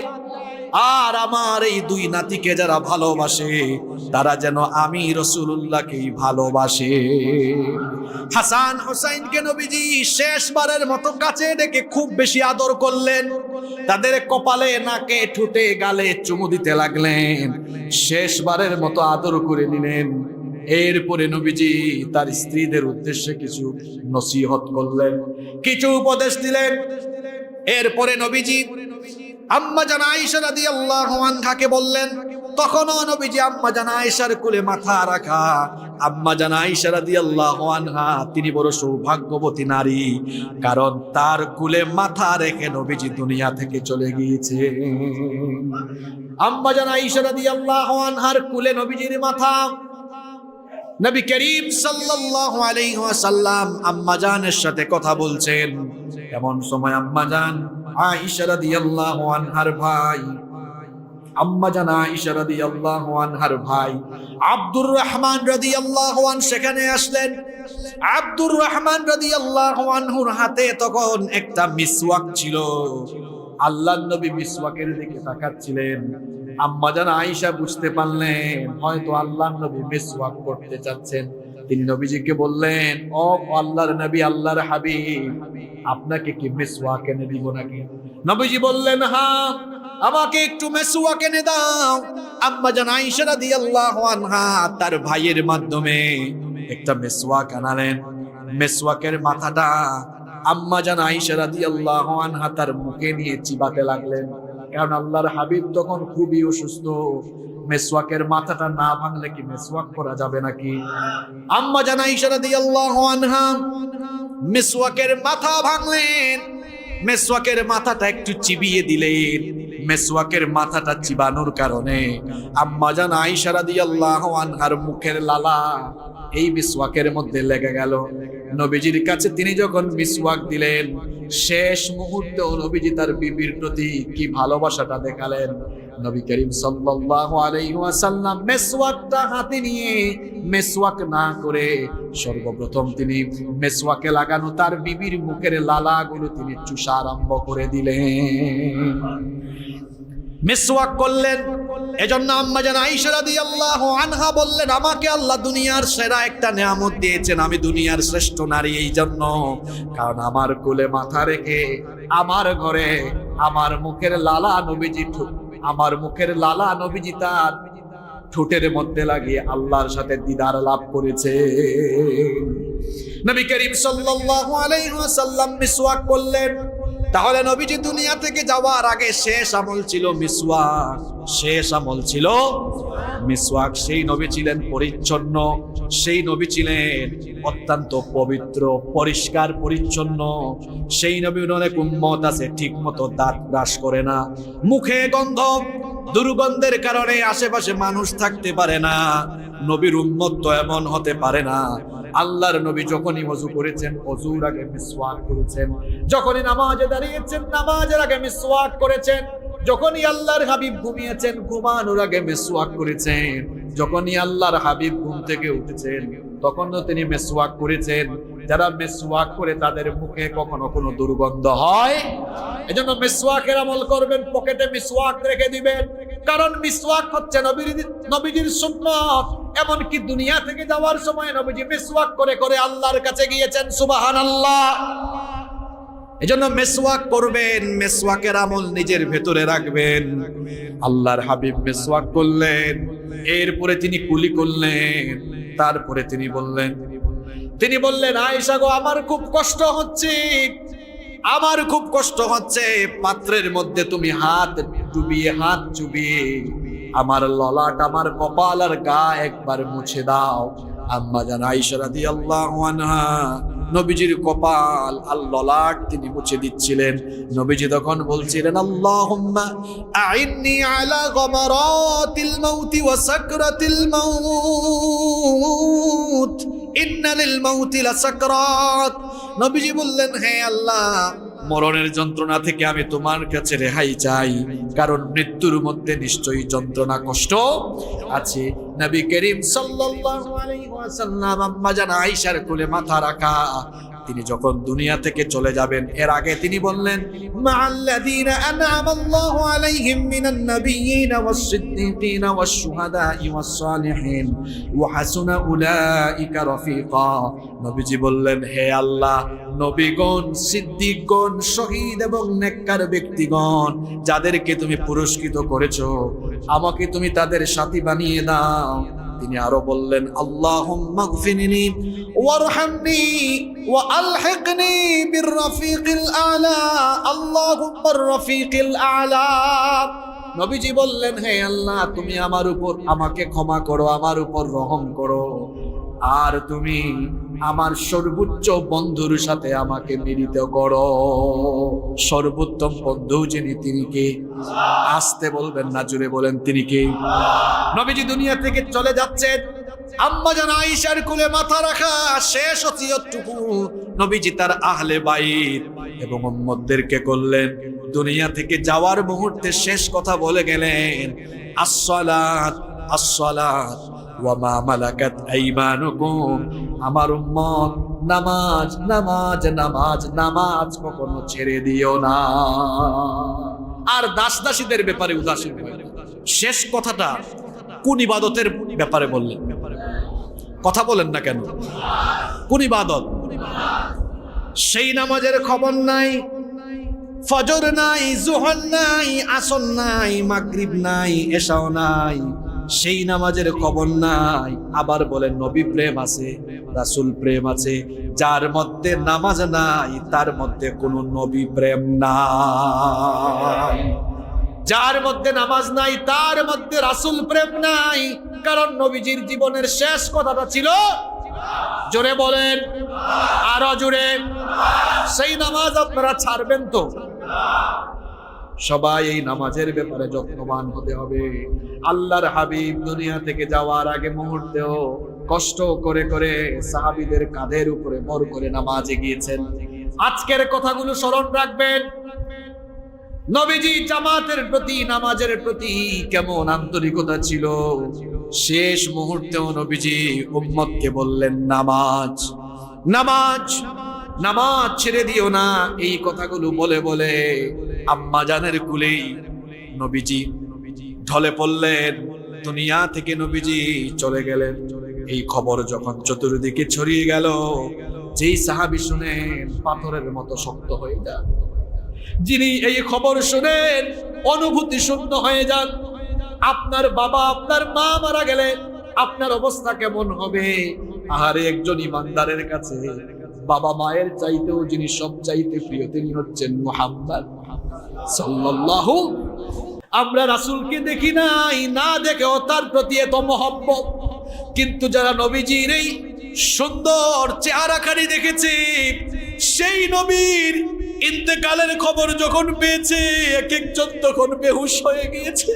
[SPEAKER 1] আর আমার এই দুই নাতিকে যারা ভালোবাসে তারা যেন আমি রাসূলুল্লাহকেই ভালোবাসে। হাসান হুসাইনকে নবীজি শেষবারের মতো কাছে ডেকে খুব বেশি আদর করলেন। তাদের কপালে, নাকে, ঠোঁটে, গালে চুমু দিতে লাগলেন। শেষবারের মতো আদর করে নিলেন। এরপরে নবীজি তার স্ত্রীদের উদ্দেশ্যে কিছু নসিহত করলেন, কিছু উপদেশ দিলেন। এরপরে নবীজি আম্মা জান আয়েশা রাদিয়াল্লাহু আনহাকে বললেন। তখনও নবীজি আম্মা জান আয়েশার কোলে মাথা রাখা। আম্মা জান আয়েশা রাদিয়াল্লাহু আনহা তিনি বড় সৌভাগ্যবতী নারী, কারণ তার কোলে মাথা রেখে নবীজি দুনিয়া থেকে চলে গিয়েছে। আম্মা জান আয়েশা রাদিয়াল্লাহু আনহার কোলে নবীজির মাথা। নবী করিম সাল্লাল্লাহু আলাইহি ওয়াসাল্লাম আম্মা জানের সাথে কথা বলছেন। এমন সময় আম্মা জান আয়েশা রাদিয়াল্লাহু আনহার ভাই, আম্মা জান আয়েশা রাদিয়াল্লাহু আনহার ভাই আব্দুর রহমান রাদিয়াল্লাহু আনহু সেখানে আসলেন। আব্দুর রহমান রাদিয়াল্লাহু আনহুর হাতে তখন একটা মিসওয়াক ছিল। আল্লাহর নবী মিসওয়াকের দিকে তাকাচ্ছিলেন। আম্মা জান আয়েশা বুঝতে পারলেন হয়তো আল্লাহর নবী মিসওয়াক করতে চাচ্ছেন। তিনি নবীজিকে বললেন, ও আল্লাহর নবী, আল্লাহর হাবিব, আপনাকে কি মিসওয়াক এনে দিব নাকি? নবীজি বললেন, হ্যাঁ, আমাকে একটু মিসওয়াক এনে দাও। আম্মা জান আয়েশা রাদিয়াল্লাহু আনহা তার ভাইয়ের মাধ্যমে একটা মেসওয়াক আনালেন। মেসওয়াকের মাথাটা আম্মা জান আয়েশা রাদিয়াল্লাহু আনহা তার মুখে নিয়ে চিবাতে লাগলেন, কারণ আল্লাহর হাবিব তখন খুবই অসুস্থ। মেসওয়াকের মাথাটা না ভাঙলে কি মেসওয়াক করা যাবে নাকি? আম্মা জান আয়েশা রাদিয়াল্লাহু আনহা মেসওয়াকের মাথা ভাঙলেন, মেসওয়াকের মাথাটা একটু চিবিয়ে দিলেন। মেসওয়াকের মাথাটা চিবানোর কারণে আম্মা জান আয়েশা রাদিয়াল্লাহু আনহার মুখের লালা এই মিসওয়াকের মধ্যে লেগে গেল। নবীজির কাছে তিনি যখন মিসওয়াক দিলেন, শেষ মুহূর্তে নবীজি তার বিবির প্রতি কি ভালোবাসাটা দেখালেন। নবী করিম সাল্লাল্লাহু আলাইহি ওয়াসাল্লাম মেসওয়াকটা হাতে নিয়ে মেসওয়াক না করে সর্বপ্রথম তিনি মেসওয়াকে লাগানো তার বিবির মুখের লালাগুলো তিনি চুষা আরম্ভ করে দিলেন, মিসওয়াক করলেন। এজন্য আম্মা জান আয়েশা রাদিয়াল্লাহু আনহা বললেন, আমাকে আল্লাহ দুনিয়ার সেরা একটা নেয়ামত দিয়েছেন, আমি দুনিয়ার শ্রেষ্ঠ নারী এই জন্য, কারণ আমার কোলে মাথা রেখে আমার ঘরে আমার মুখের লালা নবীজি আমার মুখের লালা নবীজি তার ঠোঁটের মধ্যে লাগিয়ে আল্লাহর সাথে দিদার লাভ করেছে। নবী করিম সাল্লাল্লাহু আলাইহি ওয়াসাল্লাম মিসওয়াক করলেন। তাহলে নবীজি দুনিয়া থেকে যাওয়ার আগে শেষ আমল ছিল মিসওয়াক, শেষ আমল ছিল মিসওয়াক। সেই নবী ছিলেন পরিচ্ছন্ন, সেই নবী ছিলেন অত্যন্ত পবিত্র, পরিষ্কার পরিচ্ছন্ন। সেই নবীর অনেক উম্মত আছে ঠিক মতো দাঁত ব্রাশ করে না, মুখে গন্ধ, দুর্গন্ধের কারণে আশেপাশে মানুষ থাকতে পারে না। নবীর উম্মত তো এমন হতে পারে না। আল্লাহর নবী যখনই ওযু করেছেন ওযুর আগে মিসওয়াক করেছেন, যখনই নামাজে দাঁড়িয়েছেন নামাজের আগে মিসওয়াক করেছেন, যখনই আল্লাহর হাবিব ঘুমিয়েছেন ঘুমানোর আগে মিসওয়াক করেছেন, যখনই আল্লাহর হাবিব ঘুম থেকে উঠেছেন তখনও তিনি মিসওয়াক করেছেন। যারা মিসওয়াক করে তাদের মুখে কখনো কোনো দুর্গন্ধ হয়। এজন্য মিসওয়াকের আমল করবেন, পকেটে মিসওয়াক রেখে দিবেন, কারণ মিসওয়াক হচ্ছে নবীজির সুন্নাত। এমনকি দুনিয়া থেকে যাওয়ার সময় নবীজি মিসওয়াক করে করে আল্লাহর কাছে গিয়েছেন, সুবহানাল্লাহ। এজন্য মিসওয়াক করবেন, মিসওয়াকের আমল নিজের ভেতরে রাখবেন। আল্লাহর হাবিব মিসওয়াক করলেন, এরপরে তিনি কুলি করলেন, তারপরে তিনি বললেন আয়েশা গো, আমার খুব কষ্ট হচ্ছে, আমার খুব কষ্ট হচ্ছে, পাত্রের মধ্যে তুমি হাত চুবিয়ে আমার ললাট, আমার কপাল আর গা একবার মুছে দাও। আম্মা জান আয়েশা রাদিয়াল্লাহু আনহা নবীজির কপাল আর ললাট তিনি মুছে দিচ্ছিলেন। নবীজি তখন বলছিলেন, আল্লাহুম্মা আইন্নি আলা গমারাতিল মাউতি ওয়া সাকরাতিল মাউত, ইন্না লিল মাউতি লাসাকরাত। নবীজি বললেন, হে আল্লাহ, মরণের যন্ত্রণা থেকে আমি তোমার কাছে রেহাই চাই, কারণ মৃত্যুর মধ্যে নিশ্চয়ই যন্ত্রণা, কষ্ট আছে। নবী করিম সাল্লাল্লাহু আলাইহি ওয়াসাল্লাম আম্মা জান আয়েশার কোলে মাথা রাখা তিনি যখন দুনিয়া থেকে চলে যাবেন, এর আগে তিনি বললেন, মাআল্লাযীনা আন'আমাল্লাহু আলাইহিম মিনান নাবিয়্যিনা ওয়াস-সিদ্দীকিনা ওয়াশ-শুহাদা'i ওয়াস-সালিহিন ওয়া হাসুনা উলাইকা রাফীকা। নবীজি বললেন, হে আল্লাহ, নবীগণ, সিদ্দিকগণ, শহীদ এবং নেককার ব্যক্তিগণ যাদেরকে তুমি পুরস্কৃত করেছো, আমাকে তুমি তাদের সাথী বানিয়ে দাও। তিনি আরো বললেন, আল্লাহুম্মা গফিরনি ওয়ারহামনি ওয়া আলহিকনি বির-রাফীকিল আ'লা, আল্লাহুম্মার রাফীকিল আ'লা। নবীজি বললেন, হে আল্লাহ, তুমি আমার উপর আমাকে ক্ষমা করো, আমার উপর রহম করো, আর তুমি আমার সর্বোচ্চ বন্ধুর সাথে আমাকে মিলিত করো। সর্বোত্তম বন্ধু যিনি, তিনি কে? আসতে বলবেন না, জুড়ে বলেন, তিনি কে? নবীজি দুনিয়া থেকে চলে যাচ্ছেন, আম্মা জান আয়েশার কোলে মাথা রাখা শেষ ওসিয়তটুকু নবীজি তার আহলে বাইত এবং উম্মতদেরকে করলেন। দুনিয়া থেকে যাওয়ার মুহূর্তে শেষ কথা বলে গেলেন, আসসালাত আসসালাত ওয়া মা মালাকাত আইমানুকুম। আমার উম্মত, নামাজ নামাজ নামাজ নামাজ কখনো ছেড়ে দিও না। আর দাস দাসীদের ব্যাপারে উদাসীন হয় না। শেষ কথাটা কোন ইবাদতের ব্যাপারে বললেন? কথা বলেন না কেন? কোন ইবাদত? সেই নামাজের খবর নাই, ফজর নাই, জোহর নাই, আসর নাই, মাগরিব নাই, এশাও নাই, সেই নামাজের খবর নাই। আবার বলেন নবী প্রেম আছে, রাসূল প্রেম আছে। যার মধ্যে নামাজ নাই তার মধ্যে কোনো নবী প্রেম নাই। যার মধ্যে নামাজ নাই তার মধ্যে রাসূল প্রেম নাই। কারণ নবীজির জীবনের শেষ কথাটা ছিল, জোরে বলেন, আরো জোরে, সেই নামাজ আপনারা ছাড়বেন তো? সবাই এই নামাজের ব্যাপারে যত্নবান হতে হবে। আল্লাহর হাবিব দুনিয়া থেকে যাওয়ার আগে মুহূর্তেও কষ্ট করে করে সাহাবীদের কাঁধের উপরে ভর করে নামাজে গিয়েছেন। আজকের কথাগুলো স্মরণ রাখবেন। নবীজি জামাতের প্রতি, নামাজের প্রতি কেমন আন্তরিকতা ছিল। শেষ মুহূর্তেও নবীজি উম্মতকে বললেন, নামাজ, নামাজ, নামাজ ছেড়ে দিও না। এই কথাগুলো বলে বলে আম্মা জানের কুলেই নবীজি ঢলে পড়লেন। দুনিয়া থেকে নবীজি চলে গেলেন। এই খবর যখন চতুর্দিকে ছড়িয়ে গেল, যেই সাহাবী শুনেন পাথরের মতো শক্ত হয়ে যান, যিনি এই খবর শুনেন অনুভূতি শূন্য হয়ে যান। আপনার বাবা, আপনার মা মারা গেলে আপনার অবস্থা কেমন হবে? আহারে, একজন ইমানদারের কাছে বাবা মায়ের চাইতেও যিনি সব চাইতে প্রিয়, তিনি হচ্ছেন মুহাম্মদ সাল্লাল্লাহু। আমরা রাসূলকে দেখি নাই, না দেখেও তার প্রতি এত মহব্বত। কিন্তু যারা নবীজির এই সুন্দর চেহারাখানি দেখেছে, সেই নবীর ইন্তেকালের খবর যখন পেয়েছে, এক একজন তখন বেহুশ হয়ে গিয়েছে।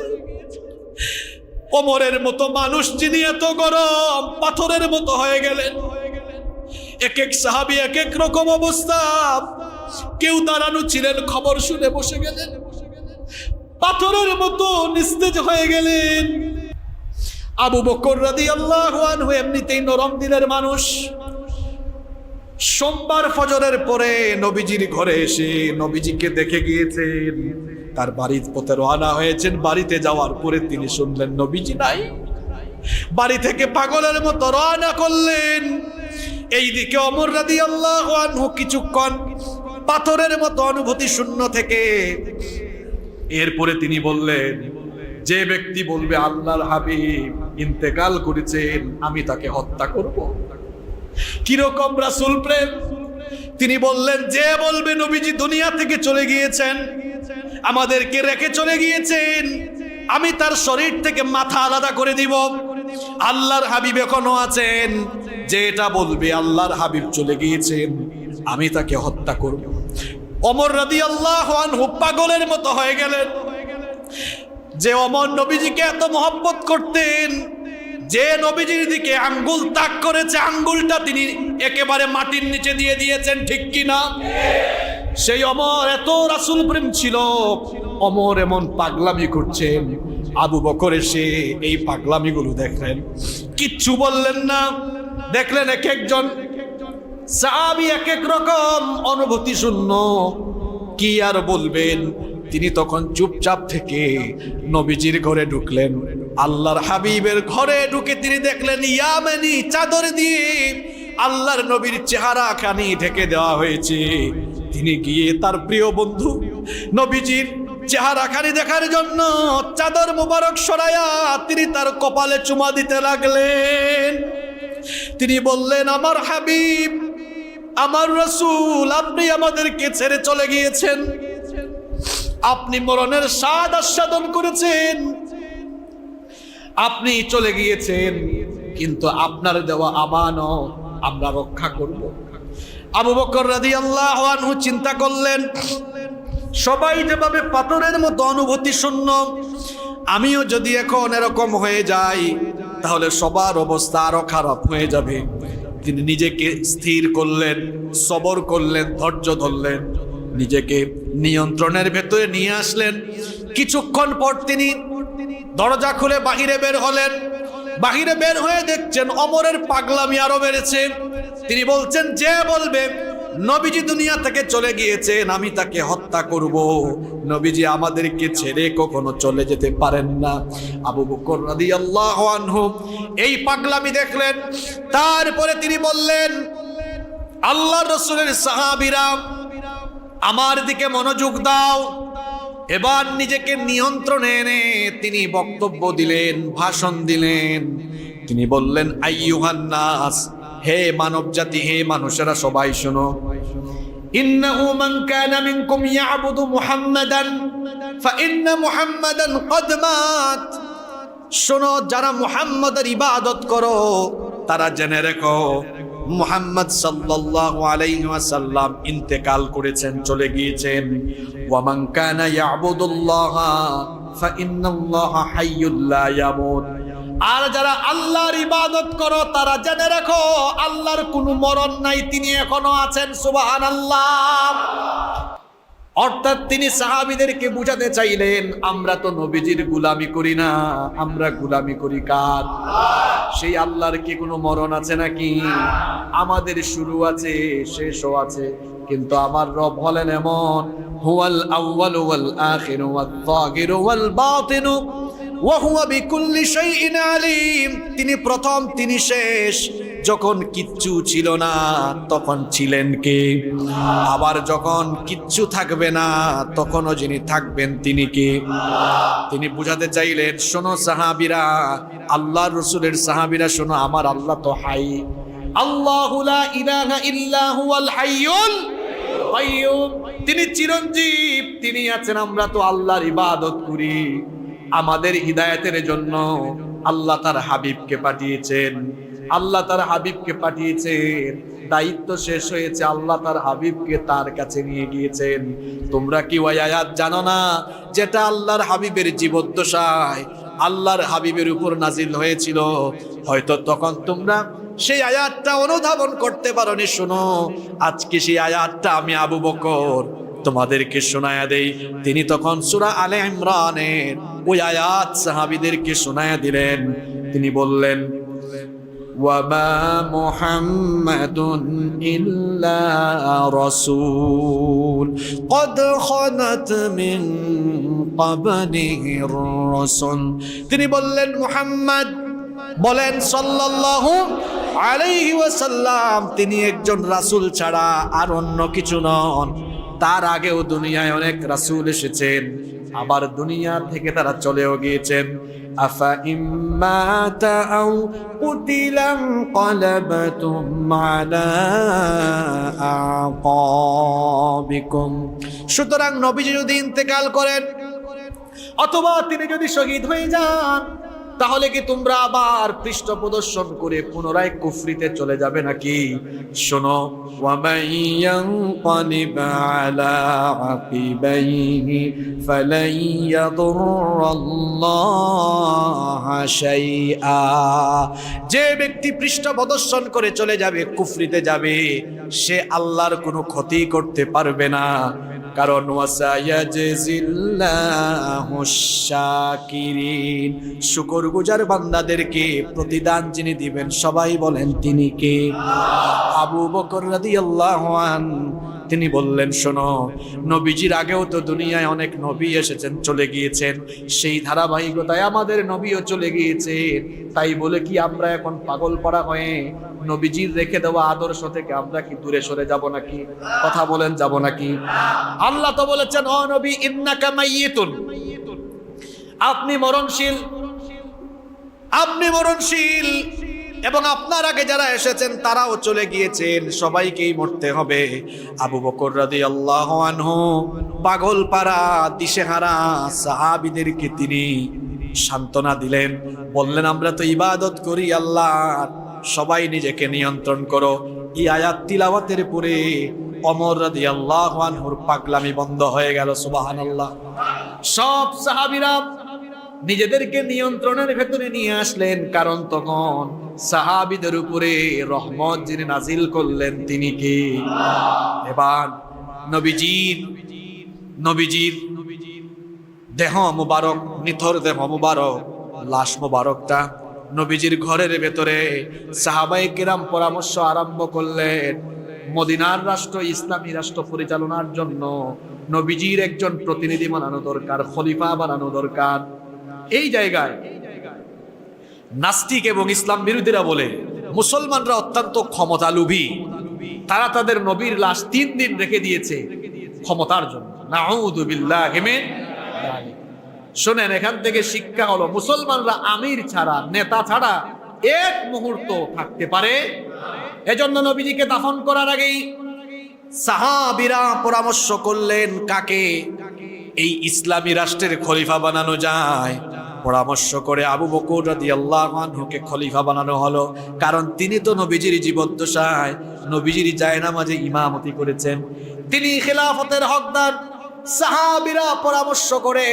[SPEAKER 1] ওমরের মতো মানুষ যিনি এত গরম, পাথরের মতো হয়ে গেলেন। এক এক সাহাবী এক এক রকম অবস্থা। কেউ দাঁড়ানো ছিলেন, খবর শুনে বসে গেলেন, পাথরের মতো নিস্তেজ হয়ে গেলেন। আবু বকর রাদিয়াল্লাহু আনহু এমনিতেই নরম দিলের মানুষ। সোমবার ফজরের পরে নবীজির ঘরে এসে নবীজিকে দেখে গিয়েছেন। তার বাড়ির পথে রওনা হয়েছেন। বাড়িতে যাওয়ার পরে তিনি শুনলেন নবীজি নাই। বাড়ি থেকে পাগলের মতো রওনা করলেন। এইদিকে ওমর রাদিয়াল্লাহু আনহু কিছুক্ষণ পাথরের মতো অনুভূতি শূন্য থেকে এরপরে তিনি বললেন, যে ব্যক্তি বলবে আল্লাহর হাবিব ইন্তেকাল করেছেন, আমি তাকে হত্যা করব। কিরকম রাসূল প্রেম! তিনি বললেন, যে বলবে নবীজি দুনিয়া থেকে চলে গিয়েছেন, আমাদেরকে রেখে চলে গিয়েছেন, আমি তার শরীর থেকে মাথা আলাদা করে দিব। আল্লাহর হাবিব এখনো আছেন, যে এটা বলবে আল্লাহর হাবিব চলে গিয়েছেন, আমি তাকে হত্যা করব। ওমর রাদিয়াল্লাহু আনহু পাগলের মতো হয়ে গেলেন। যে ওমর নবীজিকে এত মহব্বত করতেন, যে নবীজির দিকে আঙ্গুল তাক করেছে, আঙ্গুলটা তিনি একেবারে মাটির নিচে দিয়ে দিয়েছেন, ঠিক কিনা? সেই ওমর এত রাসূল প্রেম ছিল। ওমর এমন পাগলামি করছেন, আবু বকর এসে এই পাগলামিগুলো দেখলেন, কিচ্ছু বললেন না। দেখলেন এক একজন সাহাবী এক এক রকম অনুভূতি শূন্য, কি আর বলবেন। তিনি তখন চুপচাপ থেকে নবীজির ঘরে ঢুকলেন। আল্লাহর হাবিবের ঘরে ঢুকে তিনি দেখলেন ইয়ামানি চাদর দিয়ে আল্লাহর নবীর চেহারা খানি ঢেকে দেওয়া হয়েছে। তিনি গিয়ে তার প্রিয় বন্ধু নবীজির চেহারা খানি দেখার জন্য চাদর মুবারক সরাইয়া তিনি তার কপালে চুমা দিতে লাগলেন। তিনি বললেন, আমার হাবিব, আমার রাসূল, আপনি আমাদেরকে ছেড়ে চলে গিয়েছেন, আপনি মরণের স্বাদ আস্বাদন করেছেন, আপনি চলে গিয়েছেন, কিন্তু আপনার দেওয়া আমানত আমরা রক্ষা করব। আবু বকর রাদিয়াল্লাহু আনহু চিন্তা করলেন, সবাই যেভাবে পাথরের মতো অনুভূতি শূন্য, আমিও যদি এখন এরকম হয়ে যাই তাহলে সবার অবস্থা আরো খারাপ হয়ে যাবে। তিনি নিজেকে স্থির করলেন, সবর করলেন, ধৈর্য ধরলেন, নিজেকে নিয়ন্ত্রণের ভেতরে নিয়ে আসলেন। কিছুক্ষণ পর তিনি দরজা খুলে বাহিরে বের হলেন। বাহিরে বের হয়ে দেখছেন ওমরের পাগলামি আরো বেড়েছে। তিনি বলছেন, যে বলবে নবীজি দুনিয়া থেকে চলে গিয়েছেন, আমি তাকে হত্যা করব। নবীজি আমাদেরকে ছেড়ে কখনো চলে যেতে পারেন না। আবু বকর রাদিয়াল্লাহু আনহু এই পাগলামি দেখলেন। তারপরে তিনি বললেন, আল্লাহর রাসূলের সাহাবীরা, আমার দিকে মনোযোগ দাও। এবার নিজেকে নিয়ন্ত্রণে এনে তিনি বক্তব্য দিলেন, ভাষণ দিলেন। তিনি বললেন, আইয়ুহান নাস, হে মানব জাতি, হে মানুষেরা সবাই শোনো। ইন্নাহু মান কানা মিনকুম ইয়াবুদু মুহাম্মাদান ফাইন্না মুহাম্মাদান ক্বাদ মাত। শোনো, যারা মুহাম্মাদের ইবাদত করো তারা জেনে রেখো মুহাম্মদ সাল্লাল্লাহু আলাইহি ওয়াসাল্লাম ইন্তেকাল করেছেন, চলে গিয়েছেন। ওয়া মান কানা ইয়াবুদুল্লাহা ফাইন্নাল্লাহা হাইয়্যুল লা ইয়ামুত। আর যারা আল্লাহর ইবাদত করো তারা জেনে রাখো আল্লাহর কোনো মরণ নাই, তিনি এখনো আছেন। সুবহানাল্লাহ। অর্থাৎ তিনি সাহাবীদেরকে বুঝাতে চাইলেন, আমরা তো নবীজির গোলামি করি না, আমরা গোলামি করি কার? সেই আল্লাহর কি কোনো মরণ আছে নাকি? আমাদের শুরু আছে, শেষও আছে, কিন্তু আমার রব হলেন এমন, হুয়াল আউয়ালু ওয়াল আখিরু ওয়াল যাহিরু ওয়াল বাতিনু ওয়া হুয়া বিকুল্লি শাইইন আলিম। তিনি প্রথম, তিনি শেষ। যখন কিচ্ছু ছিল না তখন ছিলেন কে? আবার যখন কিচ্ছু থাকবে না তখনও যিনি থাকবেন তিনি কে? তিনি বুঝাতে চাইলেন, শোনো সাহাবীরা, আল্লাহর রাসূলের সাহাবীরা শোনো, আমার আল্লাহ তো হাই। আল্লাহু লা ইলাহা ইল্লা হুয়াল হাইয়ুল কাইয়্যুম। তিনি চিরঞ্জীব, তিনি আছেন। আমরা তো আল্লাহর ইবাদত করি। আমাদের হিদায়াতের জন্য আল্লাহ তার হাবিবকে পাঠিয়েছেন। আল্লাহ তার হাবিবকে পাঠিয়েছেন, দায়িত্ব শেষ হয়েছে, আল্লাহ তার হাবিবকে তার কাছে নিয়ে গিয়েছেন। তোমরা কি ওই আয়াত জানো না যেটা আল্লাহর হাবিবের জীবদ্দশায় আল্লাহর হাবিবের উপর নাজিল হয়েছিল? হয়তো তখন তোমরা সেই আয়াতটা অনুধাবন করতে পারোনি। শোনো, আজকে সেই আয়াতটা আমি আবু বকর তোমাদেরকে শোনায়া দেই। তিনি তখন সূরা আলে ইমরানের ওই আয়াত সাহাবীদেরকে শোনায়া দিলেন। তিনি বললেন, ওয়ামা মুহাম্মাদুন ইল্লা রাসূল ক্বাদ খালাত মিন ক্বাবলিহির রাসূল। তিনি বললেন, মুহাম্মদ বলেন সাল্লাল্লাহু আলাইহি ওয়াসাল্লাম, তিনি একজন রাসূল ছাড়া আর অন্য কিছু নন। তার আগেও দুনিয়ায় অনেক রাসূল এসেছেন, আবার দুনিয়া থেকে তারা চলেও গিয়েছেন। আফা ইম্মাতা আও কুতিলাম ক্বালাবতুম আলা আকাবিকুম। সুতরাং নবীজি যদি ইন্তেকাল করেন অথবা তিনি যদি শহীদ হয়ে যান, তাহলে কি তোমরা আবার পৃষ্ঠ প্রদর্শন করে পুনরায় কুফরিতে চলে যাবে নাকি? শোনো, ওয়ামাইয়ানকালিব আলা আকিবাইহি ফালাই ইয়াদুররাল্লাহা শাইআ। যে ব্যক্তি পৃষ্ঠ প্রদর্শন করে চলে যাবে, কুফরিতে যাবে, সে আল্লাহর কোনো ক্ষতি করতে পারবে না। কারণ ওয়াসায়াজিল্লাহুশ শাকিরিন, শুকরগুজার বান্দাদেরকে প্রতিদান যিনি দিবেন, সবাই বলেন তিনি কে? আবু বকর রাদিয়াল্লাহু আনহু তিনি বললেন, শোনো, নবীজির আগেও তো দুনিয়ায় অনেক নবী এসেছেন, চলে গিয়েছেন। সেই ধারাবাহিকতায় আমাদের নবীও চলে গিয়েছেন। তাই বলে কি আমরা এখন পাগল পাড়া হয়ে নবীজির রেখে দেওয়া আদর্শ থেকে আমরা কি দূরে সরে যাব নাকি? কথা বলেন, যাব নাকি? আল্লাহ তো বলেছেন, ও নবী, ইন্নাকা মাইয়িতুন, আপনি মরণশীল, আপনি মরণশীল, এবং আপনার আগে যারা এসেছেন তারাও চলে গিয়েছেন, সবাইকেই মরতে হবে। আবু বকর রাদিয়াল্লাহু আনহু পাগল পাড়া দিশেহারা সাহাবীদেরকে তিনি সান্ত্বনা দিলেন, বললেন, আমরা তো ইবাদত করি আল্লাহর, সবাই নিজেকে নিয়ন্ত্রণ করো। এই আয়াত তিলাওয়াতের পরে ওমর রাদিয়াল্লাহু আনহুর পাগলামি বন্ধ হয়ে গেল। সুবহানাল্লাহ। সব সাহাবীরা নিজেদেরকে নিয়ন্ত্রণের ভেতরে নিয়ে আসলেন, কারণ তখন সাহাবীদের উপরে রহমত যিনি নাজিল করলেন তিনি কে? এবার নবীজির দেহ মুবারক, নিথর দেহ মুবারক, লাশ মুবারকটা নবীজির ঘরের ভেতরে সাহাবায়ে কেরাম পরামর্শ আরম্ভ করলেন। মদিনার রাষ্ট্র, ইসলামী রাষ্ট্র পরিচালনার জন্য নবীজির একজন প্রতিনিধি বানানো দরকার, খলিফা বানানো দরকার। এই জায়গায় নাস্তিক এবং ইসলাম বিরোধীরা বলে মুসলমানরা অত্যন্ত ক্ষমতালোভী, তারা তাদের নবীর লাশ 3 দিন রেখে দিয়েছে, ক্ষমতার জন্য। নাউযু বিল্লাহি মিন যালিক। শোনেন, এখান থেকে শিক্ষা হলো মুসলমানরা আমির ছাড়া, নেতা ছাড়া এক মুহূর্ত থাকতে পারে। এজন্য নবীজিকে দাফন করার আগেই সাহাবীরা পরামর্শ করলেন কাকে এই ইসলামী রাষ্ট্রের খলিফা বানানো যায়। পরামর্শ করে আবু বকর রাদিয়াল্লাহু আনহুকে খলিফা বানানো হলো, কারণ তিনি তো নবীজির জীবদ্দশায় নবীজির জায়নামাজে ইমামতি করেছেন, তিনি খেলাফতের হকদার। সাহাবীরা পরামর্শ করে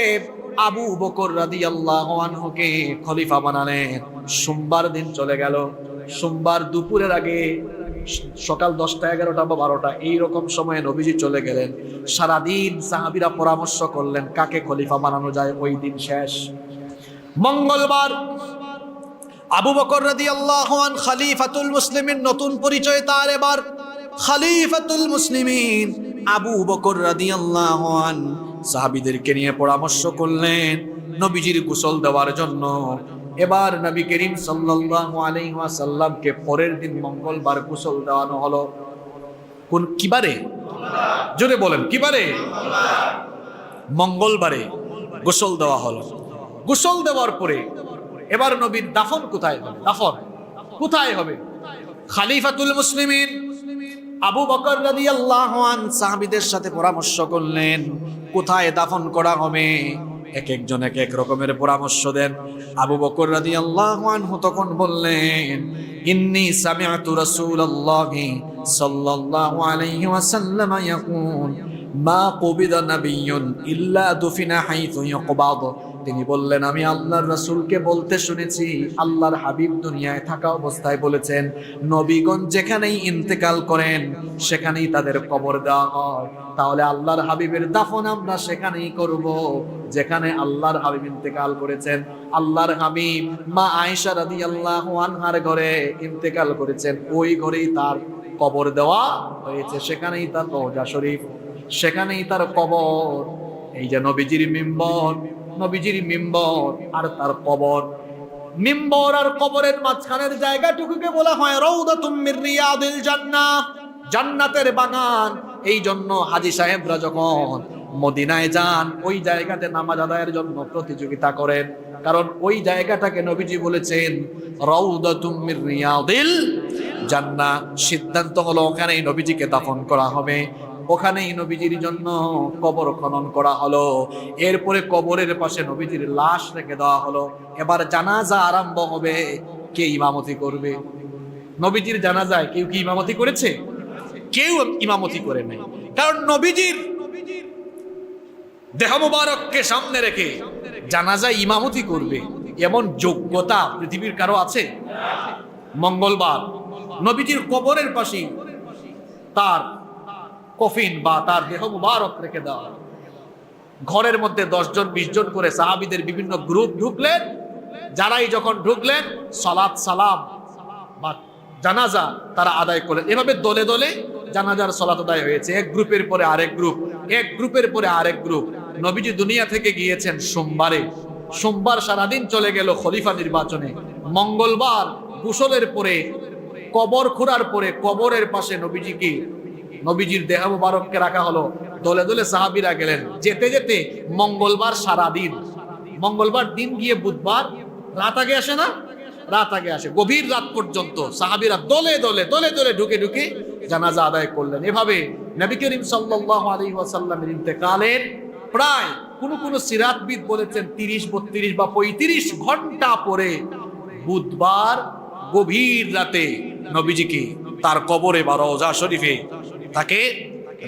[SPEAKER 1] আবু বকর রাদিয়াল্লাহু আনহুকে খলিফা বানালেন। সোমবার দিন চলে গেল। সোমবার দুপুরের আগে, সকাল 10টা 11টা বা 12টা এইরকম সময়ে নবীজি চলে গেলেন। সারাদিন সাহাবীরা পরামর্শ করলেন কাকে খলিফা বানানো যায়। ওই দিন শেষ। মঙ্গলবার আবু বকর রাদিয়াল্লাহু আন খলিফাতুল মুসলিমিন, নতুন পরিচয় তার এবার খলিফাতুল মুসলিমিন আবু বকর রাদিয়াল্লাহু আন সাহাবীদেরকে নিয়ে পরামর্শ করলেন নবীজির গোসল দেওয়ার জন্য। এবার নবী করিম সাল্লাল্লাহু আলাইহি ওয়াসাল্লামকে পরের দিন মঙ্গলবার গোসল দেওয়ানো হলো। কোন কিবারে? জোরে বলেন, কিবারে? মঙ্গলবারে গোসল দেওয়া হলো। গোসল দেওয়ার পরে এবার নবীর দাফন কোথায় হবে? দাফন কোথায় হবে? খলিফাতুল মুসলিমিন আবু বকর রাদিয়াল্লাহু আন সাহাবীদের সাথে পরামর্শ করলেন কোথায় দাফন করা হবে। এক একজন এক এক রকমের পরামর্শ দেন। আবু বকর রাদিয়াল্লাহু আনহু তখন বললেন, ইন্নী সামি'তু রাসূলুল্লাহি সাল্লাল্লাহু আলাইহি ওয়াসাল্লাম ইয়াকুল মা কুবিদা নাবিয়্যুন ইল্লা দুফিনা হাইথু ইউকবাদ। তিনি বললেন, আমি আল্লাহর রাসূলকে বলতে শুনেছি, আল্লাহর হাবিব দুনিয়ায় থাকা অবস্থায় বলেছেন, নবীগণ যেখানেই ইন্তেকাল করেন সেখানেই তাদের কবর দেওয়া হয়। তাহলে আল্লাহর হাবিবের দাফন আমরা সেখানেই করব যেখানে আল্লাহর হাবিব ইন্তেকাল করেছেন। আল্লাহর হাবিব মা আয়েশা রাদিয়াল্লাহু আনহার ঘরে ইন্তেকাল করেছেন, ওই ঘরেই তার কবর দেওয়া হয়েছে, সেখানেই তার রওজা শরীফ, সেখানেই তার কবর। এই যে নবীজির মিম্বর, নবীজির মিম্বর আর তার কবর, মিম্বর আর কবরের মাঝখানের জায়গাটুকুকে বলা হয় রাউদাতুম মির রিয়াদিল জান্নাহ, জান্নাতের বাগান। এই জন্য হাজী সাহেবরা যখন মদিনায় যান ওই জায়গাতে নামাজ আদায়ের জন্য প্রতিযোগিতা করেন, কারণ ওই জায়গাটাকে নবীজি বলেছেন রাউদাতুম মির রিয়াদিল জান্নাহ। সিদ্ধান্ত হলো ওখানেই নবীজিকে দাফন করা হবে, ওখানেই নবীজির জন্য কবর খনন করা হলো। এরপরে কবরের পাশে নবীজির লাশ রেখে দেওয়া হলো। এবার জানাজা আরম্ভ হবে। কে ইমামতি করবে? নবীজির জানাজায় কেউ কি ইমামতি করেছে? কেউ ইমামতি করে নাই, কারণ নবীজির দেহ মুবারককে সামনে রেখে জানাজায় ইমামতি করবে এমন যোগ্যতা পৃথিবীর কারো আছে? মঙ্গলবার নবীজির কবরের পাশে তার কফিন বা তার দেহ মুবারক রেখে দেওয়া। ঘরের মধ্যে 10 জন 20 জন করে সাহাবীদের বিভিন্ন গ্রুপ ঢুকলেন। যারাই যখন ঢুকলেন সালাত সালাম বা জানাজা তারা আদায় করলেন। এভাবে দলে দলে জানাজার সালাত আদায় হয়েছে, এক গ্রুপের পরে আরেক গ্রুপ, এক গ্রুপের পরে আরেক গ্রুপ। নবীজি দুনিয়া থেকে গিয়েছেন সোমবারে। সোমবার সারাদিন চলে গেল খলিফা নির্বাচনে। মঙ্গলবার গোসলের পরে, কবর খোঁড়ার পরে কবরের পাশে নবীজির দেহ মুবারককে রাখা হলো। দলে দলে সাহাবীরা গেলেন। যেতে যেতে মঙ্গলবার সারাদিন, মঙ্গলবার দিন গিয়ে বুধবার রাত আগে আসে না, রাত আগে আসে, গভীর রাত পর্যন্ত সাহাবীরা দলে দলে দলে দলে ঢুকে ঢুকে জানাজা আদায় করলেন। এভাবে নবী করিম সাল্লাল্লাহু আলাইহি ওয়াসাল্লামের ইন্তেকালের প্রায় কোন সিরাতবিদ বলেছেন 30, 32 বা 35 ঘন্টা পরে বুধবার গভীর রাতে নবীজিকে তার কবরে বা রওজা শরীফে তাকে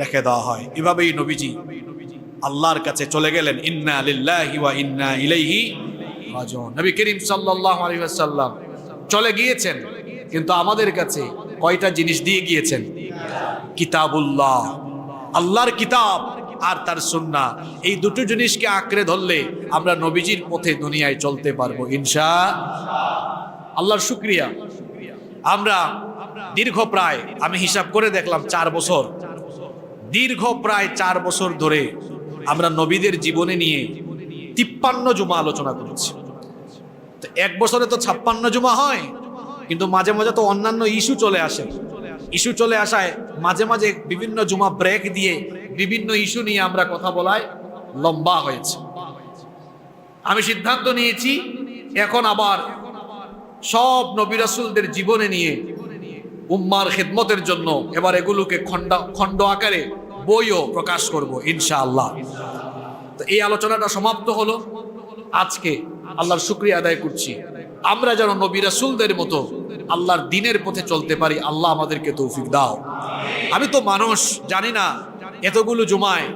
[SPEAKER 1] রেখে দেওয়া হয়। এভাবেই নবীজি আল্লাহর কাছে চলে গেলেন। ইন্না লিল্লাহি ওয়া ইন্না ইলাইহি রাজিউন। নবী করিম সাল্লাল্লাহু আলাইহি ওয়াসাল্লাম চলে গিয়েছেন, কিন্তু আমাদের কাছে কয়টা জিনিস দিয়ে গিয়েছেন? কিতাবুল্লাহ, আল্লাহর কিতাব আর তার সুন্নাহ। এই দুটো জিনিসকে আঁকড়ে ধরলে আমরা নবীজির পথে দুনিয়ায় চলতে পারবো ইনশাআল্লাহ। আল্লাহর শুকরিয়া, আমরা দীর্ঘ প্রায়, আমি হিসাব করে দেখলাম 4 বছর, দীর্ঘ প্রায় 4 বছর ধরে আমরা নবীদের জীবনে নিয়ে 53 জুমা আলোচনা করেছি। তো 1 বছরে তো 56 জুমা হয়, কিন্তু মাঝে মাঝে তো অন্যান্য ইস্যু চলে আসে। ইস্যু চলে আসায় মাঝে মাঝে বিভিন্ন জুমা ব্রেক দিয়ে বিভিন্ন ইস্যু নিয়ে আমরা কথা বলায় লম্বা হয়েছে। আমি সিদ্ধান্ত নিয়েছি এখন আবার সব নবী রাসূলদের জীবনে নিয়ে উম্মার খেদমতের জন্য এবার এগুলোকে খণ্ড আকারে বইও প্রকাশ করব ইনশাআল্লাহ। তো এই আলোচনাটা সমাপ্ত হলো আজকে। আল্লাহর শুকরিয়া আদায় করছি, আমরা যেন নবী রাসূলদের মতো আল্লাহর দ্বীনের পথে চলতে পারি। আল্লাহ আমাদেরকে তৌফিক দাও। আমি তো মানুষ, জানি না এতগুলো জুমায়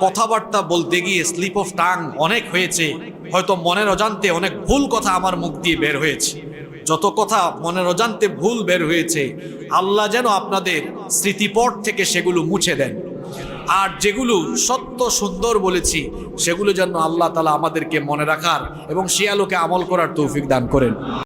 [SPEAKER 1] কথাবার্তা বলতে গিয়ে স্লিপ অফ টাং অনেক হয়েছে, হয়তো মনের অজান্তে অনেক ভুল কথা আমার মুখ দিয়ে বের হয়েছে। যত কথা মনের অজান্তে ভুল বের হয়েছে আল্লাহ যেন আপনাদের স্মৃতিপট থেকে সেগুলো মুছে দেন, আর যেগুলো সত্য সুন্দর বলেছি সেগুলো যেন আল্লাহ তাআলা আমাদেরকে মনে রাখার এবং সে আলোকে আমল করার তৌফিক দান করেন।